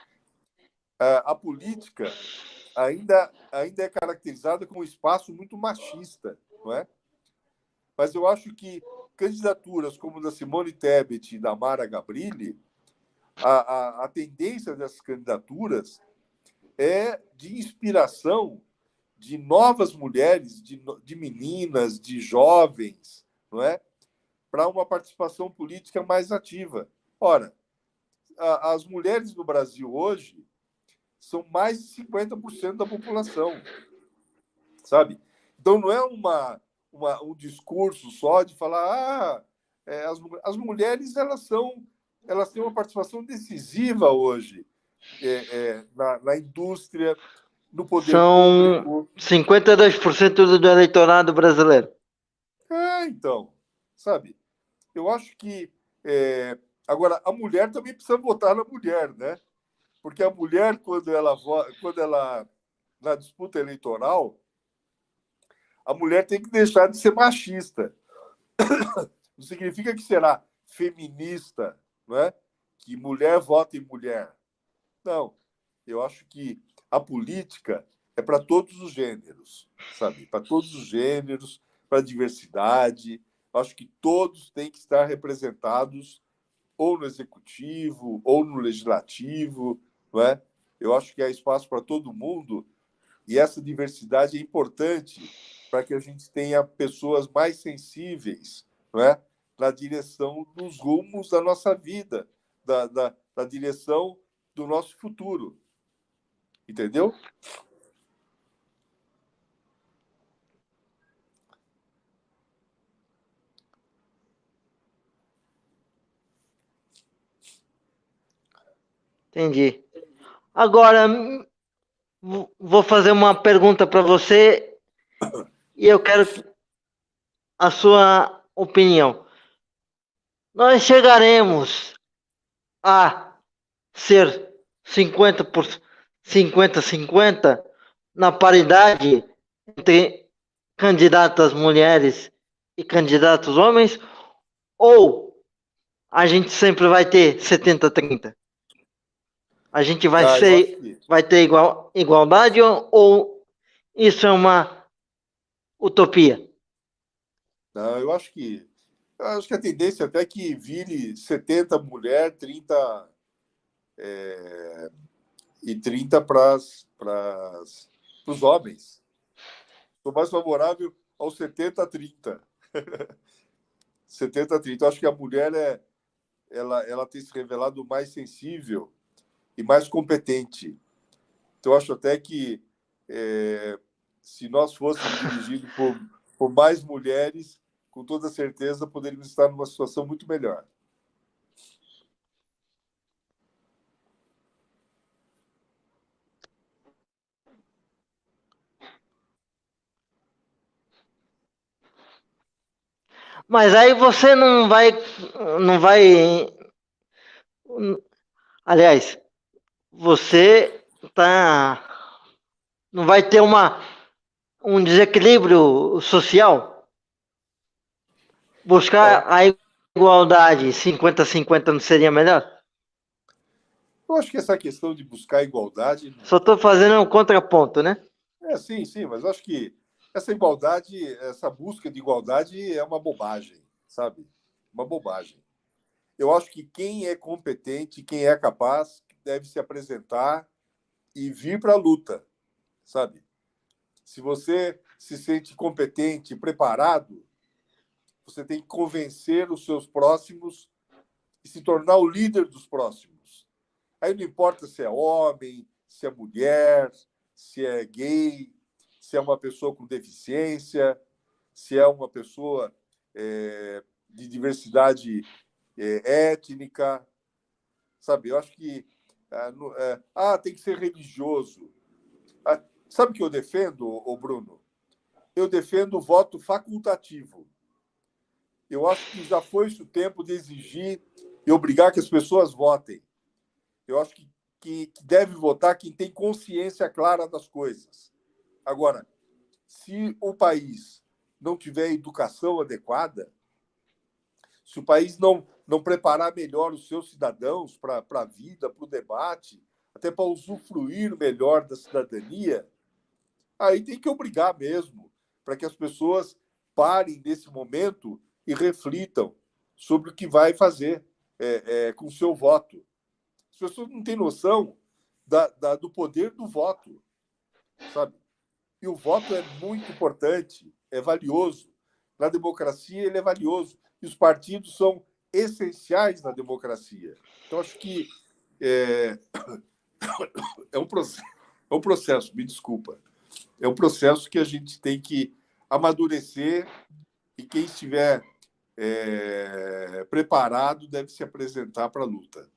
a política ainda é caracterizada como um espaço muito machista, não é? Mas eu acho que candidaturas como da Simone Tebet e da Mara Gabrilli, a tendência dessas candidaturas é de inspiração de novas mulheres, de meninas, de jovens, não é? Para uma participação política mais ativa. Ora, as mulheres no Brasil hoje são mais de 50% da população, sabe? Então, não é um discurso só de falar as mulheres elas têm uma participação decisiva hoje na indústria, no poder São público. 52% do eleitorado brasileiro. Então, sabe? Eu acho que... agora, a mulher também precisa votar na mulher, né? Porque a mulher, quando ela na disputa eleitoral, a mulher tem que deixar de ser machista. Não significa que será feminista, não é? Que mulher vota em mulher. Não. Eu acho que a política é para todos os gêneros, sabe? Para todos os gêneros, para a diversidade. Eu acho que todos têm que estar representados ou no executivo, ou no legislativo, não é? Eu acho que há espaço para todo mundo e essa diversidade é importante para que a gente tenha pessoas mais sensíveis, não é? Na direção dos rumos da nossa vida, da direção do nosso futuro. Entendeu? Entendi. Agora, vou fazer uma pergunta para você e eu quero a sua opinião. Nós chegaremos a ser 50-50 na paridade entre candidatas mulheres e candidatos homens? Ou a gente sempre vai ter 70-30? A gente vai ter igualdade ou isso é uma utopia? Não, eu acho que a tendência até é que vire 70 mulher, 30 e 30 para os homens. Sou mais favorável aos 70-30. 70-30. Eu acho que a mulher ela tem se revelado mais sensível e mais competente. Então, eu acho até que se nós fôssemos dirigidos por mais mulheres, com toda certeza poderíamos estar numa situação muito melhor. Mas aí você não vai, aliás, você tá, não vai ter um desequilíbrio social? Buscar a igualdade 50-50 não seria melhor? Eu acho que essa questão de buscar igualdade... Só estou fazendo um contraponto, né? Sim, mas eu acho que essa igualdade, essa busca de igualdade é uma bobagem, sabe? Uma bobagem. Eu acho que quem é competente, quem é capaz, deve se apresentar e vir para a luta, sabe? Se você se sente competente, preparado, você tem que convencer os seus próximos e se tornar o líder dos próximos. Aí não importa se é homem, se é mulher, se é gay, se é uma pessoa com deficiência, se é uma pessoa de diversidade étnica, sabe? Eu acho que tem que ser religioso. Sabe o que eu defendo, Bruno? Eu defendo o voto facultativo. Eu acho que já foi o tempo de exigir e obrigar que as pessoas votem. Eu acho que deve votar quem tem consciência clara das coisas. Agora, se o país não tiver educação adequada, se o país não preparar melhor os seus cidadãos para a vida, para o debate, até para usufruir melhor da cidadania, aí tem que obrigar mesmo, para que as pessoas parem nesse momento e reflitam sobre o que vai fazer com o seu voto. As pessoas não têm noção do poder do voto, sabe? E o voto é muito importante, é valioso. Na democracia, ele é valioso. E os partidos são essenciais na democracia. Então, acho que é um processo, me desculpa. É um processo que a gente tem que amadurecer e quem estiver preparado deve se apresentar para a luta.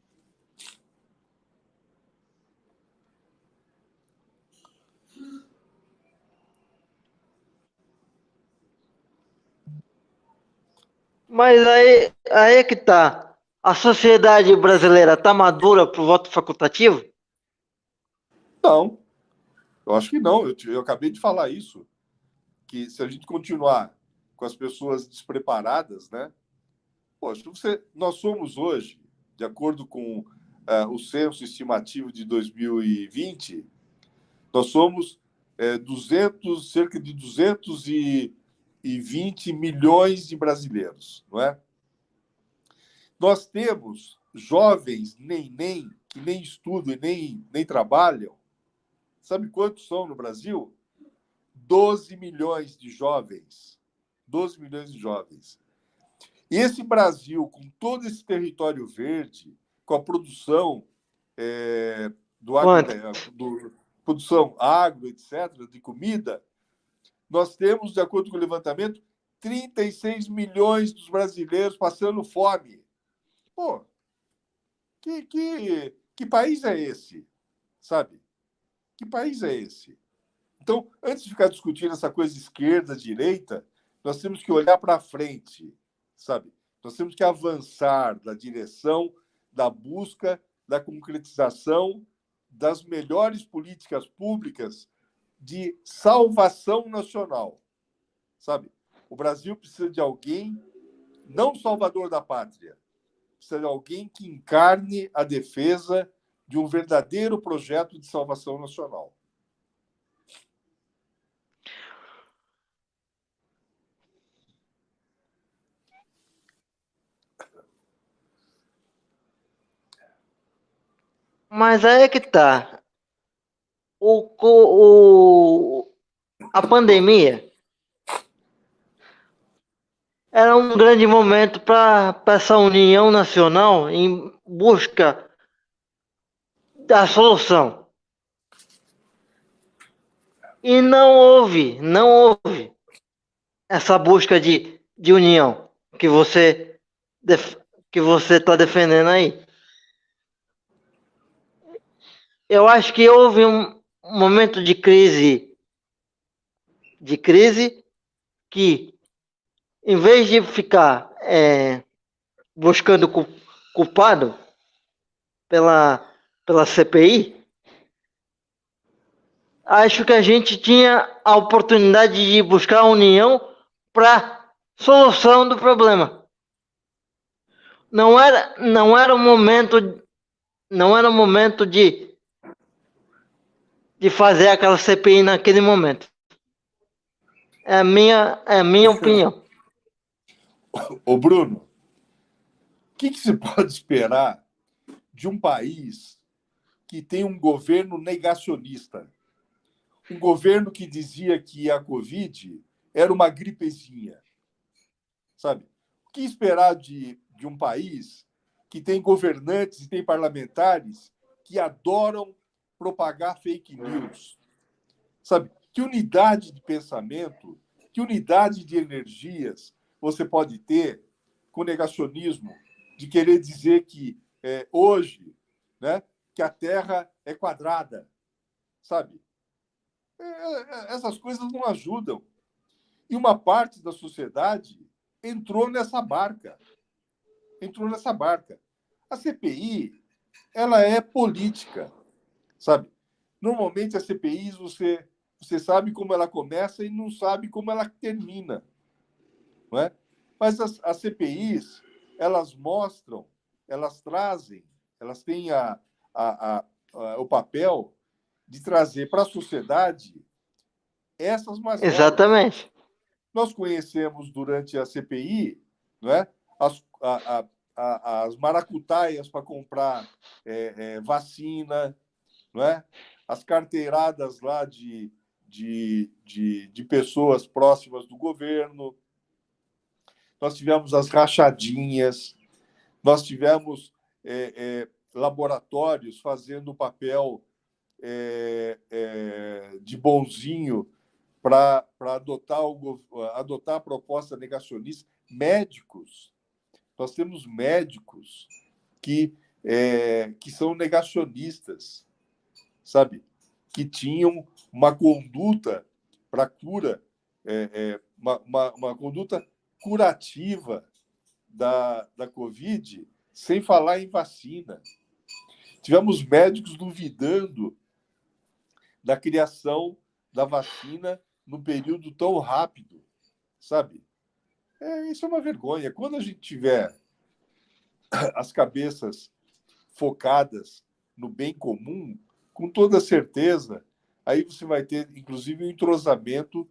Mas aí é que tá. A sociedade brasileira está madura para o voto facultativo? Não, eu acho que não. Eu acabei de falar isso, que se a gente continuar com as pessoas despreparadas, né? Poxa, nós somos hoje, de acordo com o censo estimativo de 2020, nós somos cerca de 220 milhões de brasileiros, não é? Nós temos jovens que nem estudam e nem trabalham. Sabe quantos são no Brasil? 12 milhões de jovens. 12 milhões de jovens. E esse Brasil, com todo esse território verde, com a produção produção agro, etc., de comida, nós temos, de acordo com o levantamento, 36 milhões dos brasileiros passando fome. Pô, que país é esse? Sabe? Que país é esse? Então, antes de ficar discutindo essa coisa esquerda, direita, nós temos que olhar para frente, sabe? Nós temos que avançar na direção da busca, da concretização das melhores políticas públicas de salvação nacional, sabe? O Brasil precisa de alguém, não salvador da pátria, precisa de alguém que encarne a defesa de um verdadeiro projeto de salvação nacional. Mas aí é que tá. a pandemia era um grande momento para essa união nacional em busca da solução. E não houve essa busca de união que você está defendendo aí. Eu acho que houve um momento de crise que, em vez de ficar buscando culpado pela CPI, acho que a gente tinha a oportunidade de buscar a união para solução do problema. Não era um momento de fazer aquela CPI naquele momento. É a minha opinião. Ô Bruno, o que se pode esperar de um país que tem um governo negacionista? Um governo que dizia que a Covid era uma gripezinha, sabe? O que esperar de um país que tem governantes e tem parlamentares que adoram propagar fake news, sabe? Que unidade de pensamento, que unidade de energias você pode ter com negacionismo de querer dizer que hoje, né, que a Terra é quadrada, sabe? Essas coisas não ajudam. E uma parte da sociedade entrou nessa barca. A CPI, ela é política, sabe? Normalmente, as CPIs, você sabe como ela começa e não sabe como ela termina, não é? Mas as CPIs, elas mostram, elas trazem, elas têm o papel de trazer para a sociedade essas mazelas. Exatamente. Nós conhecemos durante a CPI, não é? As maracutaias para comprar vacina, não é? As carteiradas lá de pessoas próximas do governo. Nós tivemos as rachadinhas, nós tivemos laboratórios fazendo o papel de bonzinho para adotar a proposta negacionista. Médicos. Nós temos médicos que são negacionistas, sabe? Que tinham uma conduta para cura, uma conduta curativa da Covid, sem falar em vacina. Tivemos médicos duvidando da criação da vacina num período tão rápido, sabe? Isso é uma vergonha. Quando a gente tiver as cabeças focadas no bem comum, com toda certeza, aí você vai ter, inclusive, um entrosamento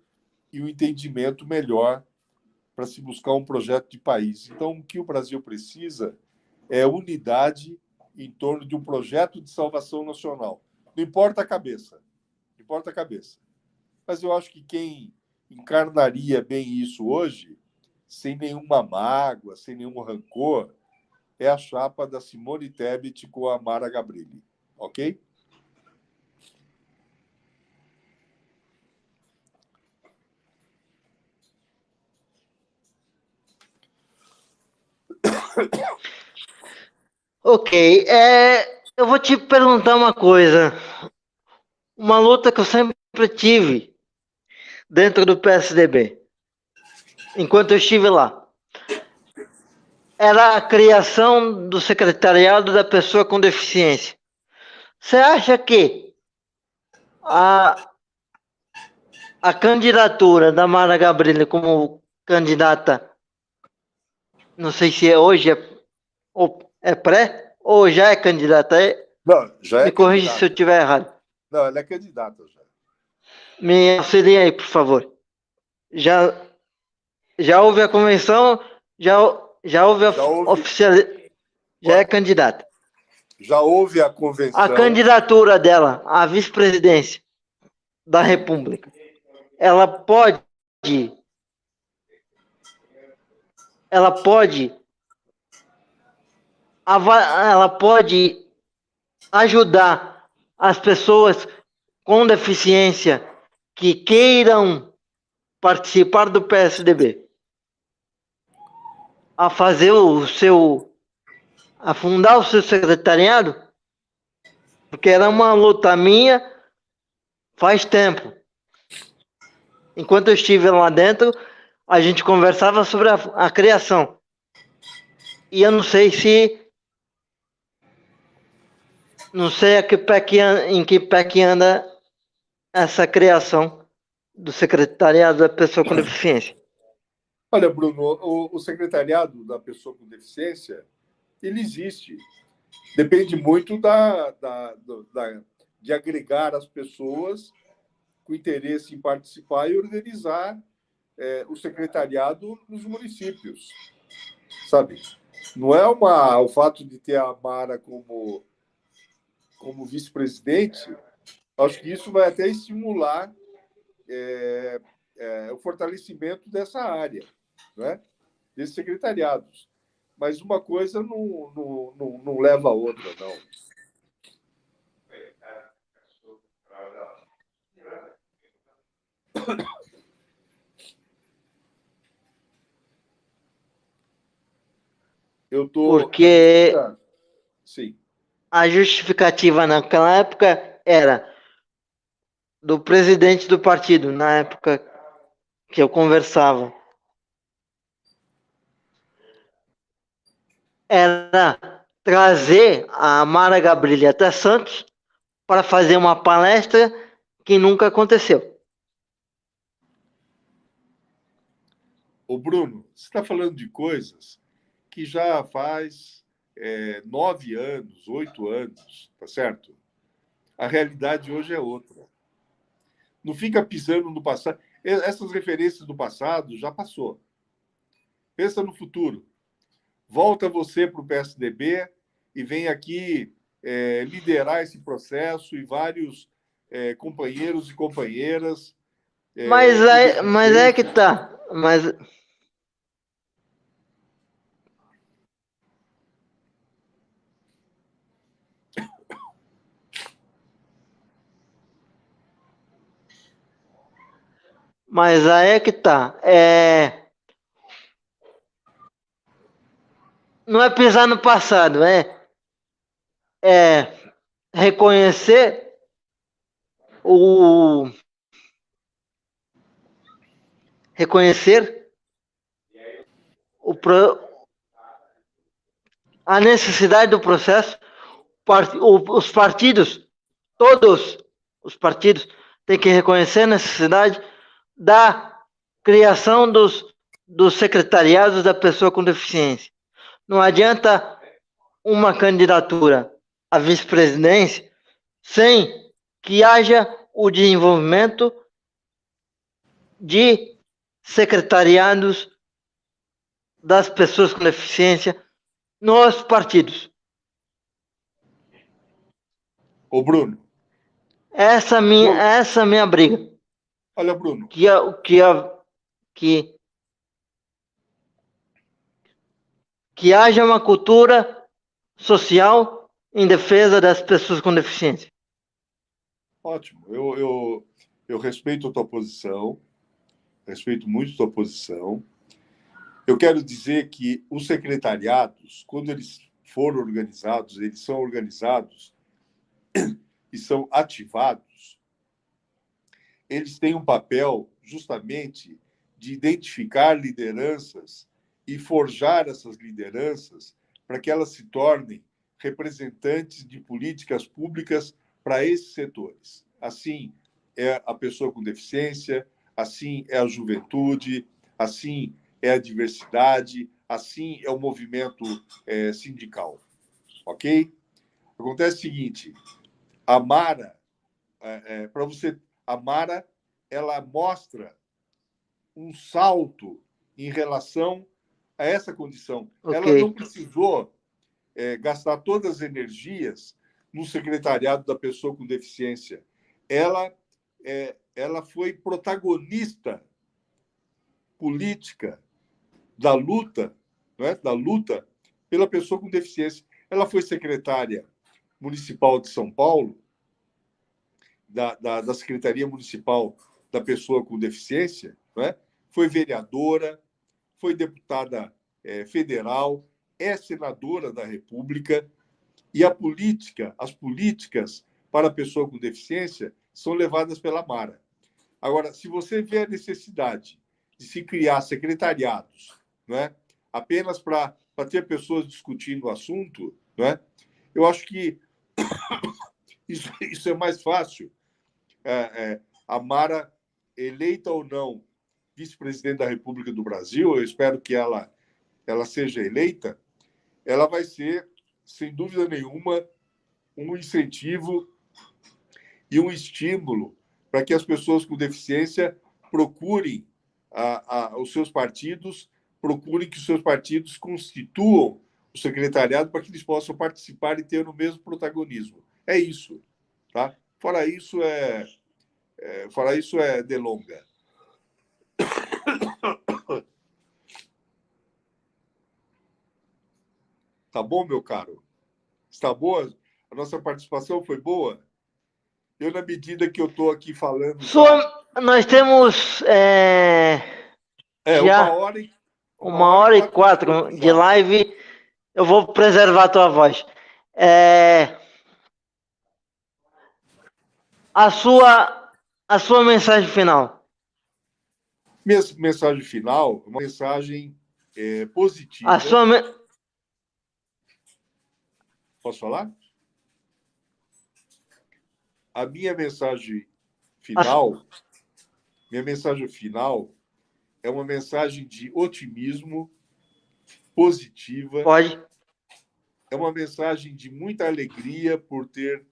e um entendimento melhor para se buscar um projeto de país. Então, o que o Brasil precisa é unidade em torno de um projeto de salvação nacional. Não importa a cabeça. Não importa a cabeça. Mas eu acho que quem encarnaria bem isso hoje, sem nenhuma mágoa, sem nenhum rancor, é a chapa da Simone Tebet com a Mara Gabrilli. Ok? Ok. Eu vou te perguntar uma coisa. Uma luta que eu sempre tive dentro do PSDB, enquanto eu estive lá, era a criação do secretariado da pessoa com deficiência. Você acha que a candidatura da Mara Gabrilli como candidata, não sei se hoje é pré ou já é candidata? Não, já é. Me corrija se eu estiver errado. Não, ela é candidata já. Me auxilie aí, por favor. Já houve a convenção, já houve a oficial, já é candidata. Já houve a A convenção. candidatura dela à vice-presidência da República, ela pode ela pode ajudar as pessoas com deficiência que queiram participar do PSDB a fazer a fundar o seu secretariado, porque era uma luta minha faz tempo. Enquanto eu estive lá dentro, a gente conversava sobre a criação. E eu não sei em que pé que anda essa criação do secretariado da pessoa com deficiência. Olha, Bruno, o secretariado da pessoa com deficiência, ele existe. Depende muito de agregar as pessoas com interesse em participar e organizar o secretariado nos municípios, sabe? Não é o fato de ter a Mara como vice-presidente, acho que isso vai até estimular o fortalecimento dessa área, né? Desses secretariados. Mas uma coisa não leva a outra, não. Porque sim. A justificativa naquela época era do presidente do partido, na época que eu conversava. Era trazer a Mara Gabrilli até Santos para fazer uma palestra que nunca aconteceu. Ô Bruno, você está falando de coisas que já faz 9 anos, 8 anos, tá certo? A realidade hoje é outra. Não fica pisando no passado. Essas referências do passado já passou. Pensa no futuro. Volta você para o PSDB e vem aqui liderar esse processo e vários companheiros e companheiras. Mas é que tá. Mas aí é que tá. Não é pisar no passado, é reconhecer a necessidade do processo. Os partidos, todos os partidos, têm que reconhecer a necessidade da criação dos secretariados da pessoa com deficiência. Não adianta uma candidatura à vice-presidência sem que haja o desenvolvimento de secretariados das pessoas com deficiência nos partidos. Ô, Bruno. Essa é a minha briga. Olha, Bruno. Que haja uma cultura social em defesa das pessoas com deficiência. Ótimo. Eu respeito a tua posição, respeito muito a tua posição. Eu quero dizer que os secretariados, quando eles foram organizados, eles são organizados e são ativados, eles têm um papel justamente de identificar lideranças e forjar essas lideranças para que elas se tornem representantes de políticas públicas para esses setores. Assim é a pessoa com deficiência, assim é a juventude, assim é a diversidade, assim é o movimento sindical. Ok? Acontece o seguinte, a Mara, a Mara, ela mostra um salto em relação a essa condição. Okay. Ela não precisou gastar todas as energias no secretariado da pessoa com deficiência. Ela foi protagonista política da luta, não é? Da luta pela pessoa com deficiência. Ela foi secretária municipal de São Paulo, da Secretaria Municipal da Pessoa com Deficiência, não é? Foi vereadora, foi deputada federal, é senadora da República, e as políticas para a pessoa com deficiência são levadas pela Mara. Agora, se você vê a necessidade de se criar secretariados, não é? Apenas para ter pessoas discutindo o assunto, não é? Eu acho que isso é mais fácil. A Mara, eleita ou não vice-presidente da República do Brasil, eu espero que ela seja eleita, ela vai ser, sem dúvida nenhuma, um incentivo e um estímulo para que as pessoas com deficiência procurem os seus partidos, procurem que os seus partidos constituam o secretariado para que eles possam participar e ter o mesmo protagonismo. É isso, tá? Fora isso é delonga. Tá bom, meu caro? Está boa? A nossa participação foi boa? Eu, na medida que eu estou aqui falando... Nós temos já 1h04 de live. Eu vou preservar a tua voz. A sua mensagem final. Minha mensagem final é uma mensagem positiva. Posso falar? A minha mensagem final é uma mensagem de otimismo, positiva. Pode. É uma mensagem de muita alegria por ter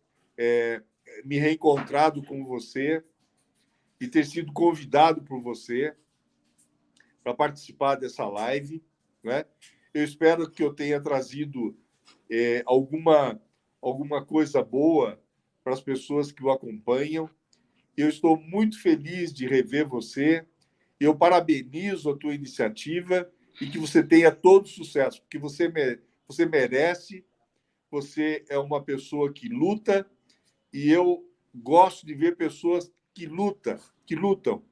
me reencontrado com você e ter sido convidado por você para participar dessa live, né? Eu espero que eu tenha trazido alguma coisa boa para as pessoas que o acompanham. Eu estou muito feliz de rever você. Eu parabenizo a tua iniciativa e que você tenha todo sucesso, porque você merece. Você é uma pessoa que luta e eu gosto de ver pessoas que lutam,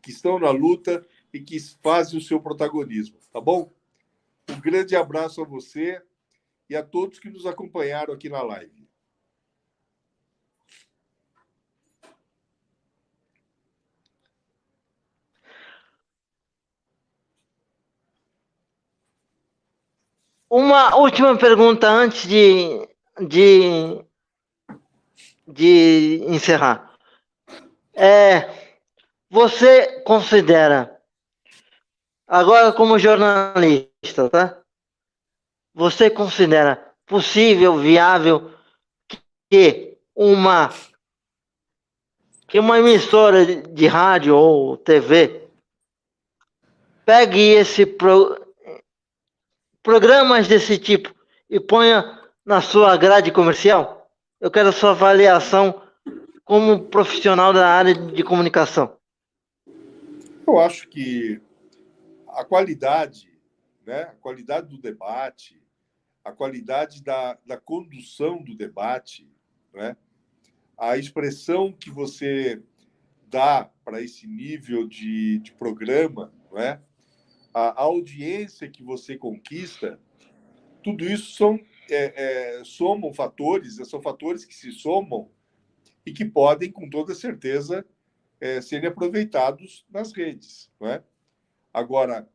que estão na luta e que fazem o seu protagonismo, tá bom? Um grande abraço a você e a todos que nos acompanharam aqui na live. Uma última pergunta antes de encerrar. Você considera, agora como jornalista, tá? Você considera possível, viável que uma emissora de rádio ou TV pegue programas desse tipo e ponha na sua grade comercial? Eu quero a sua avaliação como profissional da área de comunicação. Eu acho que a qualidade, né, a qualidade do debate, a qualidade da condução do debate, né, a expressão que você dá para esse nível de programa, né, a audiência que você conquista, tudo isso somam fatores, são fatores que se somam e que podem, com toda certeza, serem aproveitados nas redes. Não é? Agora,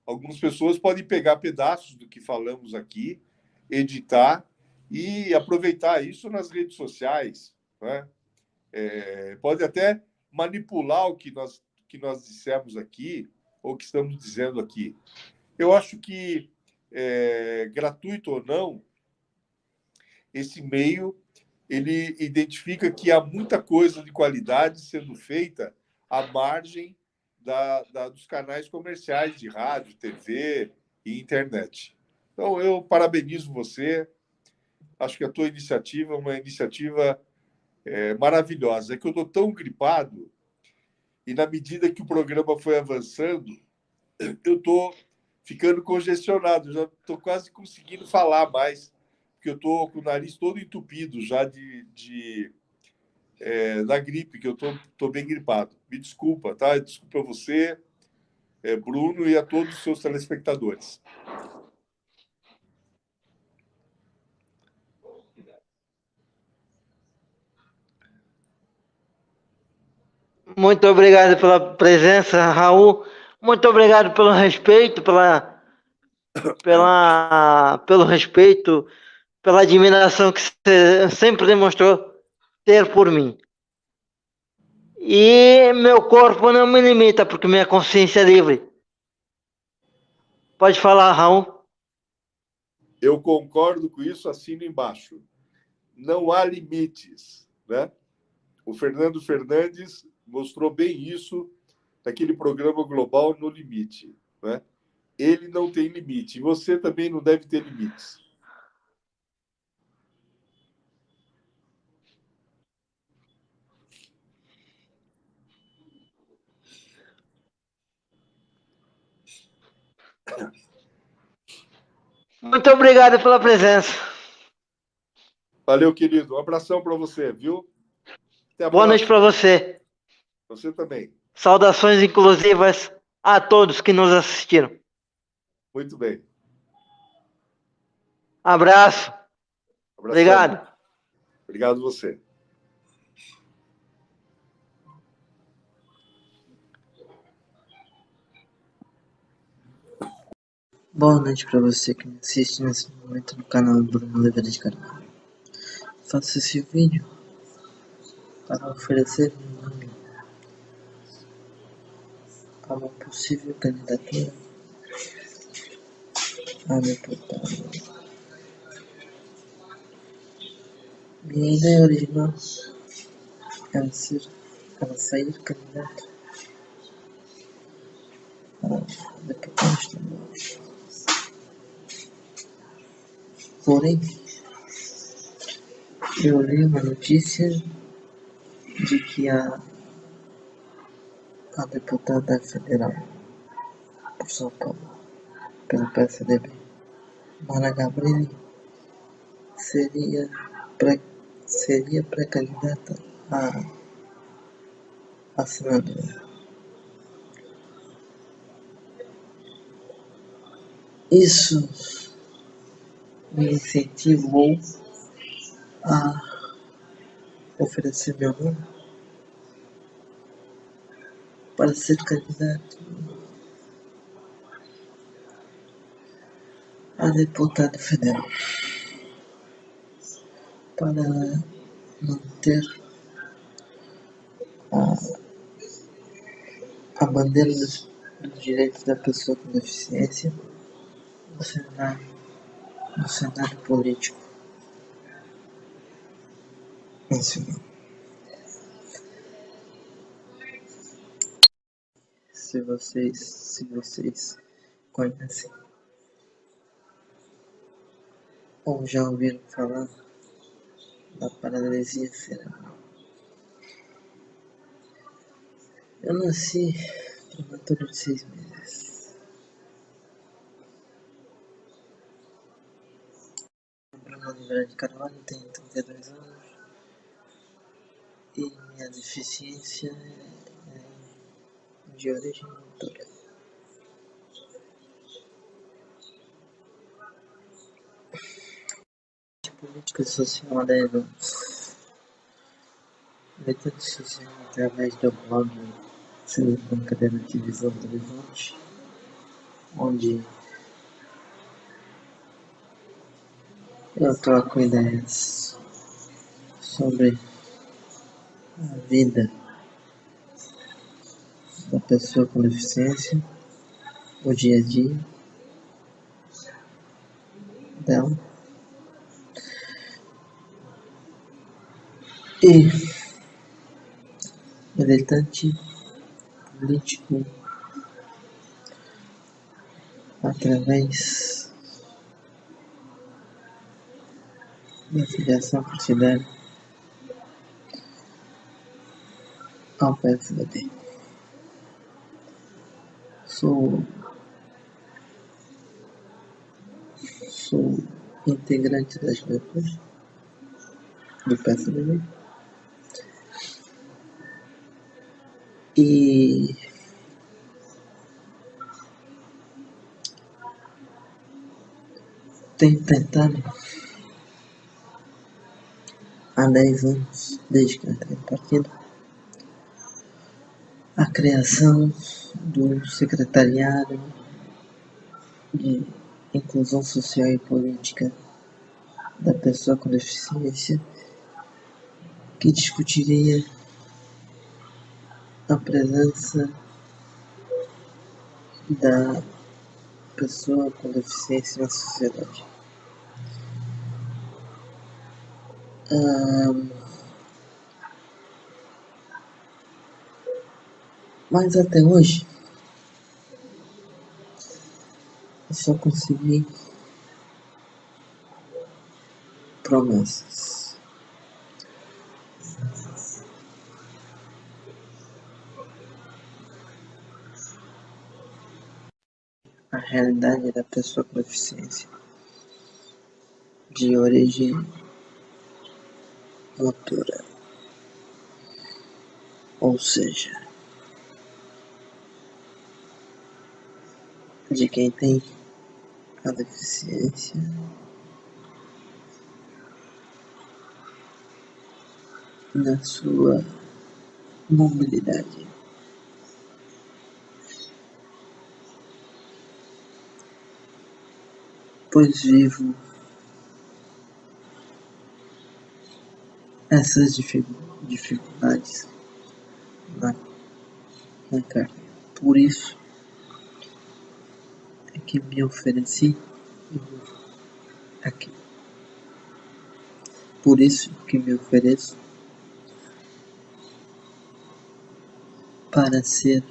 algumas pessoas podem pegar pedaços do que falamos aqui, editar e aproveitar isso nas redes sociais. Não é? Pode até manipular o que nós dissemos aqui, ou que estamos dizendo aqui. Eu acho que, gratuito ou não, esse meio ele identifica que há muita coisa de qualidade sendo feita à margem dos canais comerciais de rádio, TV e internet. Então, eu parabenizo você. Acho que a tua iniciativa é uma iniciativa maravilhosa. É que eu estou tão gripado e, na medida que o programa foi avançando, eu estou ficando congestionado. Já estou quase conseguindo falar mais, porque eu estou com o nariz todo entupido já da gripe, que eu estou bem gripado. Me desculpa, tá? Desculpa a você, Bruno, e a todos os seus telespectadores. Muito obrigado pela presença, Raul. Muito obrigado pelo respeito, pelo respeito, pela admiração que você sempre demonstrou ter por mim. E meu corpo não me limita, porque minha consciência é livre. Pode falar, Raul. Eu concordo com isso, assino embaixo. Não há limites, né? O Fernando Fernandes mostrou bem isso naquele programa global No Limite, né? Ele não tem limite. E você também não deve ter limites. Muito obrigado pela presença. Valeu, querido. Um abração para você, viu? Até a Boa noite próxima. para você. Você também. Saudações inclusivas a todos que nos assistiram. Muito bem. Abraço. Abração. Obrigado. Obrigado você. Boa noite para você que me assiste nesse momento no canal Bruno Oliveira de Carvalho. Faço esse vídeo para oferecer meu nome a uma possível candidatura a deputado. Minha ideia original era sair candidato a deputado estadual. Porém, eu li uma notícia de que a deputada federal por São Paulo, pelo PSDB, Mara Gabrilli, seria pré-candidata a senadora. Isso me incentivou a oferecer meu nome para ser candidato a deputado federal, para manter a bandeira dos direitos da pessoa com deficiência no cenário político nacional. Se vocês conhecem ou já ouviram falar da paralisia cerebral. Eu nasci prematuro de 6 meses. Bruno Oliveira de Carvalho, tenho 32 anos e minha deficiência é de origem motora. Política social há 10 anos. Militante social através do blog Seleção Cadeira de Visão do Horizonte, onde eu troco ideias sobre a vida da pessoa com deficiência, o dia a dia dela. E militante político através da filiação partidária ao PSDB. Sou integrante das letras do PSDB e tenho tentado há 10 anos, desde que entrei no partido, a criação do secretariado de inclusão social e política da pessoa com deficiência, que discutiria a presença da pessoa com deficiência na sociedade. Mas até hoje eu só consegui promessas. A realidade da pessoa com deficiência de origem motora, ou seja, de quem tem a deficiência na sua mobilidade. Pois vivo essas dificuldades na carne. Por isso é que me ofereci aqui. Por isso que me ofereço para ser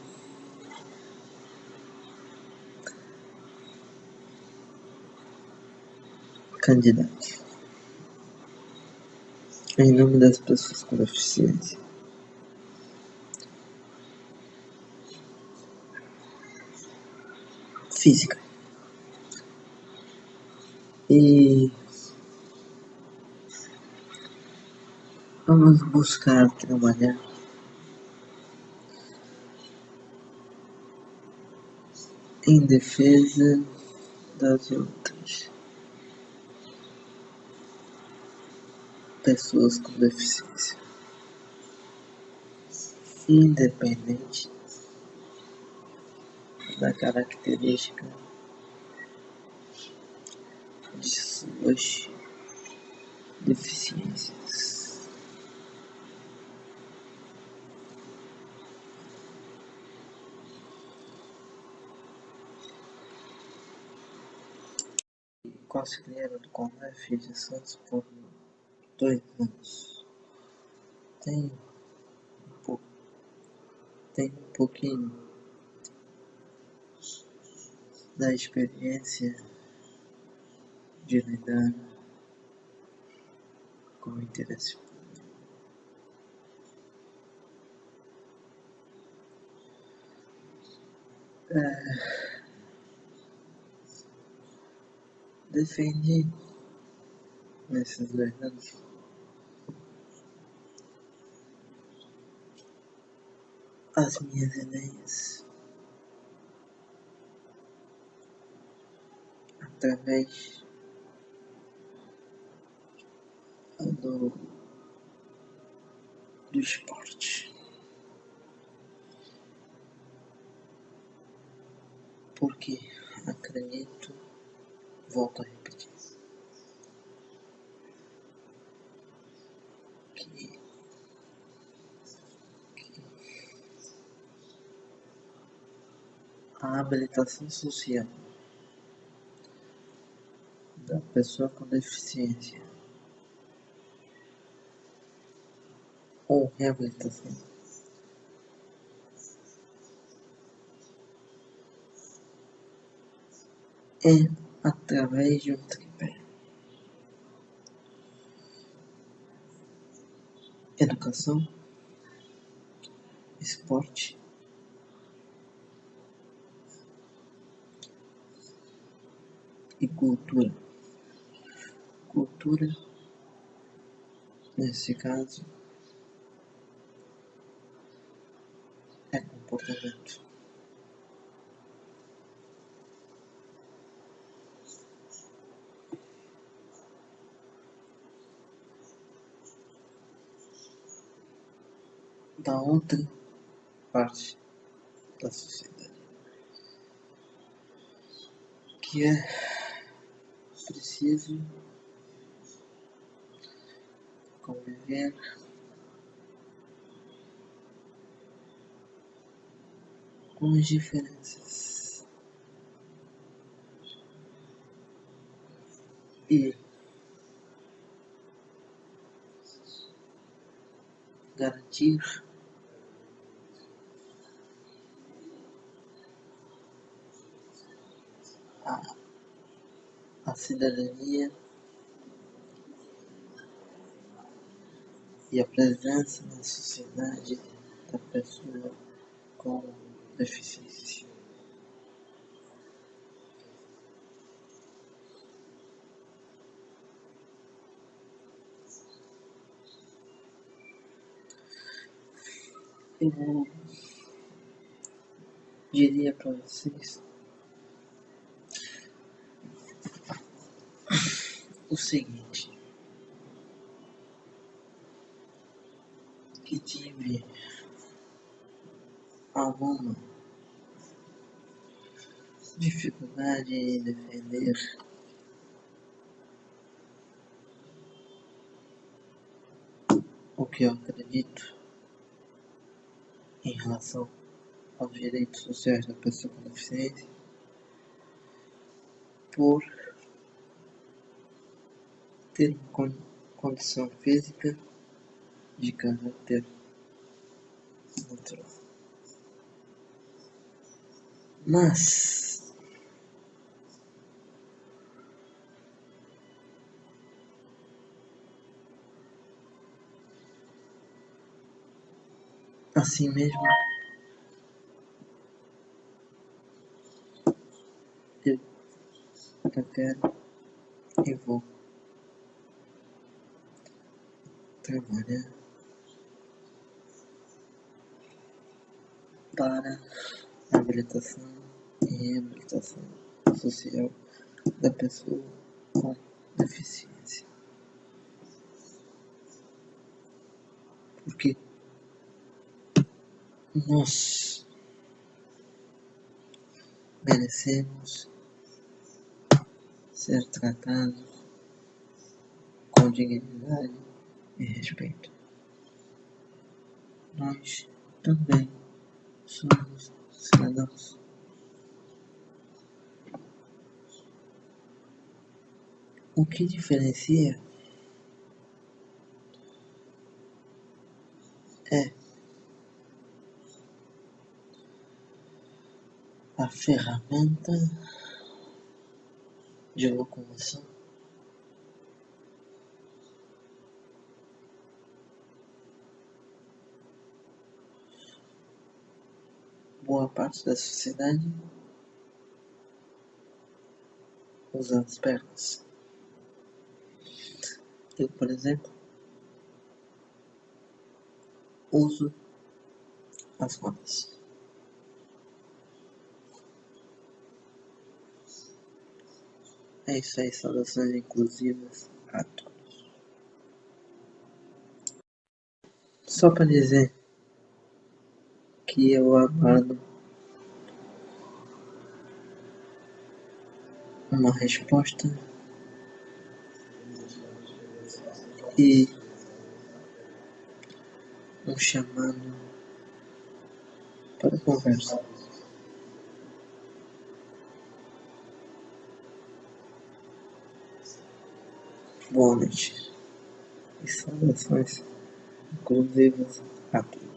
candidato em nome das pessoas com deficiência. Física. E vamos buscar trabalhar em defesa das outras pessoas com deficiência, independente da característica de suas deficiências. Conselheiro do Conef de Santos por 2 anos. Tenho um pouquinho da experiência de lidar com o interesse público. Defendi nesses 2 anos as minhas ideias através do esporte. Porque acredito, volto a repetir, que a habilitação social da pessoa com deficiência ou reabilitação é através de um tripé: educação, esporte, e cultura. Cultura, nesse caso, é comportamento. Da outra parte da sociedade, que é preciso conviver com as diferenças e garantir a cidadania e a presença na sociedade da pessoa com deficiência. Eu diria para vocês o seguinte, que tive alguma dificuldade em defender o que eu acredito em relação aos direitos sociais da pessoa com deficiência, por ter uma condição física de caráter natural. Mas assim mesmo, eu quero e vou trabalhar para a habilitação e reabilitação social da pessoa com deficiência. Porque nós merecemos ser tratados com dignidade e respeito. Nós também somos cidadãos. O que diferencia é a ferramenta de locomoção boa parte da sociedade usa as pernas. Eu, por exemplo, uso as rodas. É isso aí, saudações inclusivas a todos. Só para dizer que eu aguardo uma resposta e um chamado para conversa. Boa noite e saudações inclusivas a todos.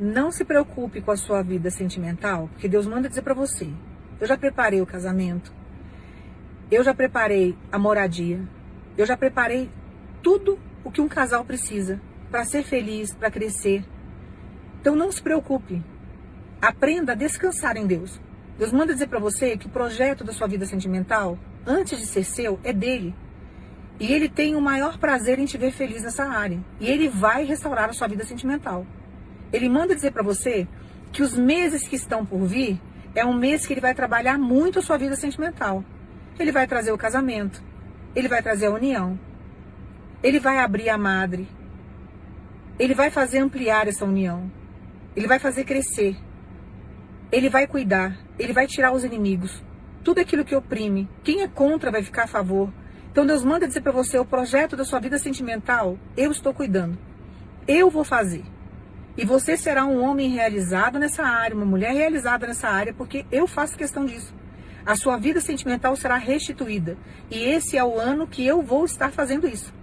Não se preocupe com a sua vida sentimental, porque Deus manda dizer para você. Eu já preparei o casamento, eu já preparei a moradia, eu já preparei tudo o que um casal precisa para ser feliz, para crescer. Então não se preocupe. Aprenda a descansar em Deus. Deus manda dizer para você que o projeto da sua vida sentimental, antes de ser seu, é dele. E ele tem o maior prazer em te ver feliz nessa área. E ele vai restaurar a sua vida sentimental. Ele manda dizer para você que os meses que estão por vir é um mês que ele vai trabalhar muito a sua vida sentimental. Ele vai trazer o casamento. Ele vai trazer a união. Ele vai abrir a madre. Ele vai fazer ampliar essa união. Ele vai fazer crescer. Ele vai cuidar. Ele vai tirar os inimigos. Tudo aquilo que oprime. Quem é contra vai ficar a favor. Então Deus manda dizer para você, o projeto da sua vida sentimental, eu estou cuidando. Eu vou fazer. E você será um homem realizado nessa área, uma mulher realizada nessa área, porque eu faço questão disso. A sua vida sentimental será restituída. E esse é o ano que eu vou estar fazendo isso.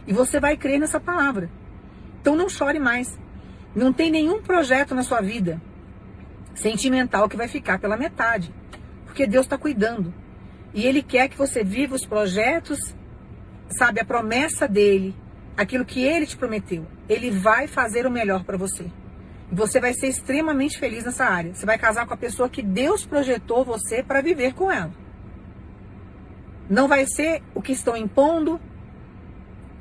E você vai crer nessa palavra. Então não chore mais. Não tem nenhum projeto na sua vida sentimental que vai ficar pela metade. Porque Deus está cuidando. E Ele quer que você viva os projetos, sabe, a promessa dEle, aquilo que Ele te prometeu. Ele vai fazer o melhor para você. E você vai ser extremamente feliz nessa área. Você vai casar com a pessoa que Deus projetou você para viver com ela. Não vai ser o que estão impondo,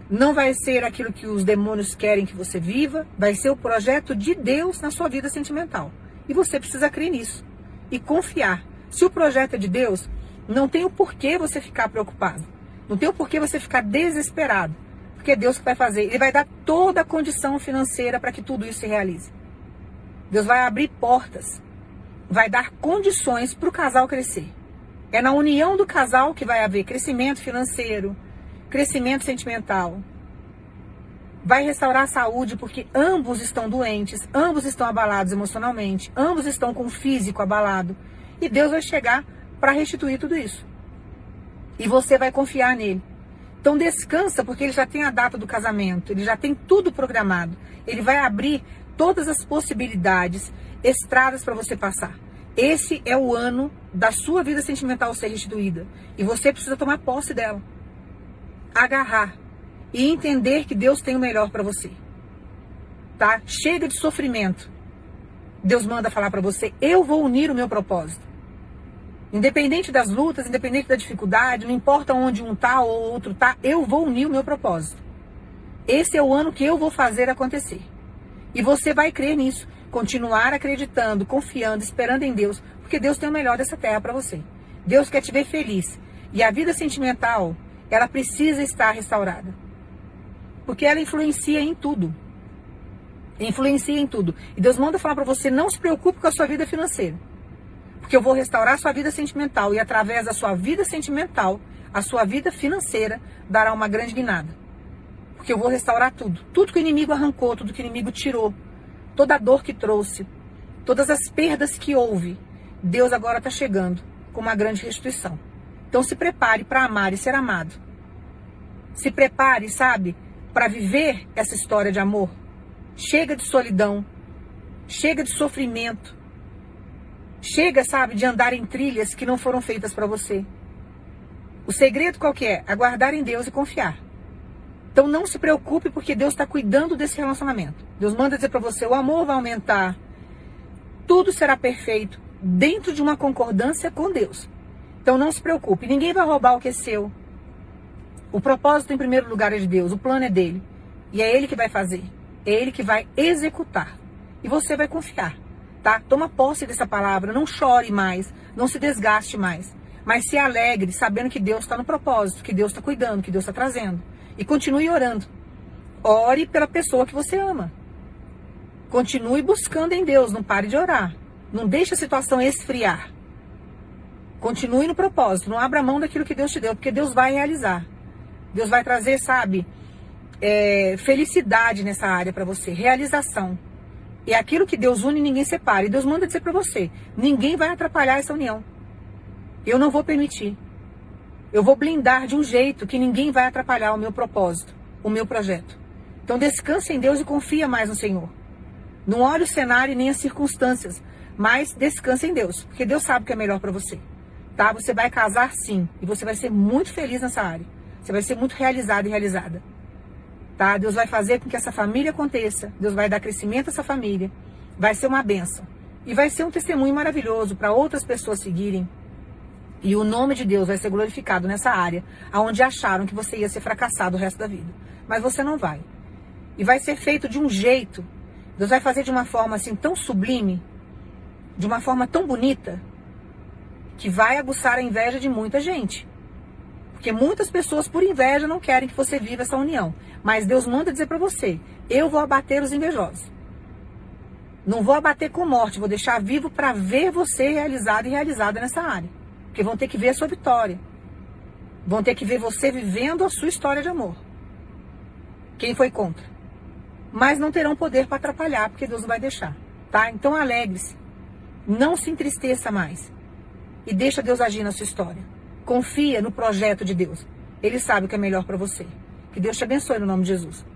não vai ser aquilo que os demônios querem que você viva, vai ser o projeto de Deus na sua vida sentimental. E você precisa crer nisso e confiar. Se o projeto é de Deus, não tem o porquê você ficar preocupado. Não tem o porquê você ficar desesperado. Porque é Deus que vai fazer. Ele vai dar toda a condição financeira para que tudo isso se realize. Deus vai abrir portas. Vai dar condições para o casal crescer. É na união do casal que vai haver crescimento financeiro, crescimento sentimental. Vai restaurar a saúde porque ambos estão doentes, ambos estão abalados emocionalmente, ambos estão com o físico abalado. E Deus vai chegar para restituir tudo isso. E você vai confiar nele. Então descansa, porque ele já tem a data do casamento, ele já tem tudo programado. Ele vai abrir todas as possibilidades, estradas para você passar. Esse é o ano da sua vida sentimental ser restituída. E você precisa tomar posse dela. Agarrar. E entender que Deus tem o melhor para você. Tá? Chega de sofrimento. Deus manda falar para você, eu vou unir o meu propósito. Independente das lutas, independente da dificuldade, não importa onde um tá ou outro tá, eu vou unir o meu propósito. Esse é o ano que eu vou fazer acontecer. E você vai crer nisso, continuar acreditando, confiando, esperando em Deus, porque Deus tem o melhor dessa terra para você. Deus quer te ver feliz. E a vida sentimental, ela precisa estar restaurada. Porque ela influencia em tudo. Influencia em tudo. E Deus manda falar para você, não se preocupe com a sua vida financeira. Porque eu vou restaurar a sua vida sentimental e através da sua vida sentimental, a sua vida financeira dará uma grande guinada. Porque eu vou restaurar tudo. Tudo que o inimigo arrancou, tudo que o inimigo tirou, toda a dor que trouxe, todas as perdas que houve, Deus agora está chegando com uma grande restituição. Então se prepare para amar e ser amado. Se prepare, sabe, para viver essa história de amor. Chega de solidão, chega de sofrimento. Chega, sabe, de andar em trilhas que não foram feitas para você. O segredo qual que é? Aguardar em Deus e confiar. Então não se preocupe porque Deus está cuidando desse relacionamento. Deus manda dizer para você, o amor vai aumentar. Tudo será perfeito dentro de uma concordância com Deus. Então não se preocupe, ninguém vai roubar o que é seu. O propósito em primeiro lugar é de Deus, o plano é dele. E é ele que vai fazer, é ele que vai executar. E você vai confiar. Tá? Toma posse dessa palavra, não chore mais, não se desgaste mais, mas se alegre sabendo que Deus está no propósito, que Deus está cuidando, que Deus está trazendo. E continue orando. Ore pela pessoa que você ama. Continue buscando em Deus, não pare de orar. Não deixe a situação esfriar. Continue no propósito, não abra mão daquilo que Deus te deu, porque Deus vai realizar. Deus vai trazer, sabe, felicidade nessa área para você, realização. É aquilo que Deus une, ninguém separa. E Deus manda dizer para você, ninguém vai atrapalhar essa união. Eu não vou permitir. Eu vou blindar de um jeito que ninguém vai atrapalhar o meu propósito, o meu projeto. Então descanse em Deus e confia mais no Senhor. Não olhe o cenário nem as circunstâncias, mas descanse em Deus, porque Deus sabe o que é melhor para você. Tá? Você vai casar sim, e você vai ser muito feliz nessa área. Você vai ser muito realizado e realizada. tá? Deus vai fazer com que essa família aconteça. Deus vai dar crescimento a essa família. Vai ser uma bênção. E vai ser um testemunho maravilhoso para outras pessoas seguirem. E o nome de Deus vai ser glorificado nessa área, onde acharam que você ia ser fracassado o resto da vida. Mas você não vai. E vai ser feito de um jeito, Deus vai fazer de uma forma assim tão sublime, de uma forma tão bonita, que vai aguçar a inveja de muita gente. Porque muitas pessoas, por inveja, não querem que você viva essa união. Mas Deus manda dizer para você, eu vou abater os invejosos. Não vou abater com morte, vou deixar vivo para ver você realizado e realizada nessa área. Porque vão ter que ver a sua vitória. Vão ter que ver você vivendo a sua história de amor. Quem foi contra? Mas não terão poder para atrapalhar, porque Deus não vai deixar. Tá? Então alegre-se. Não se entristeça mais. E deixa Deus agir na sua história. Confia no projeto de Deus. Ele sabe o que é melhor para você. Que Deus te abençoe no nome de Jesus.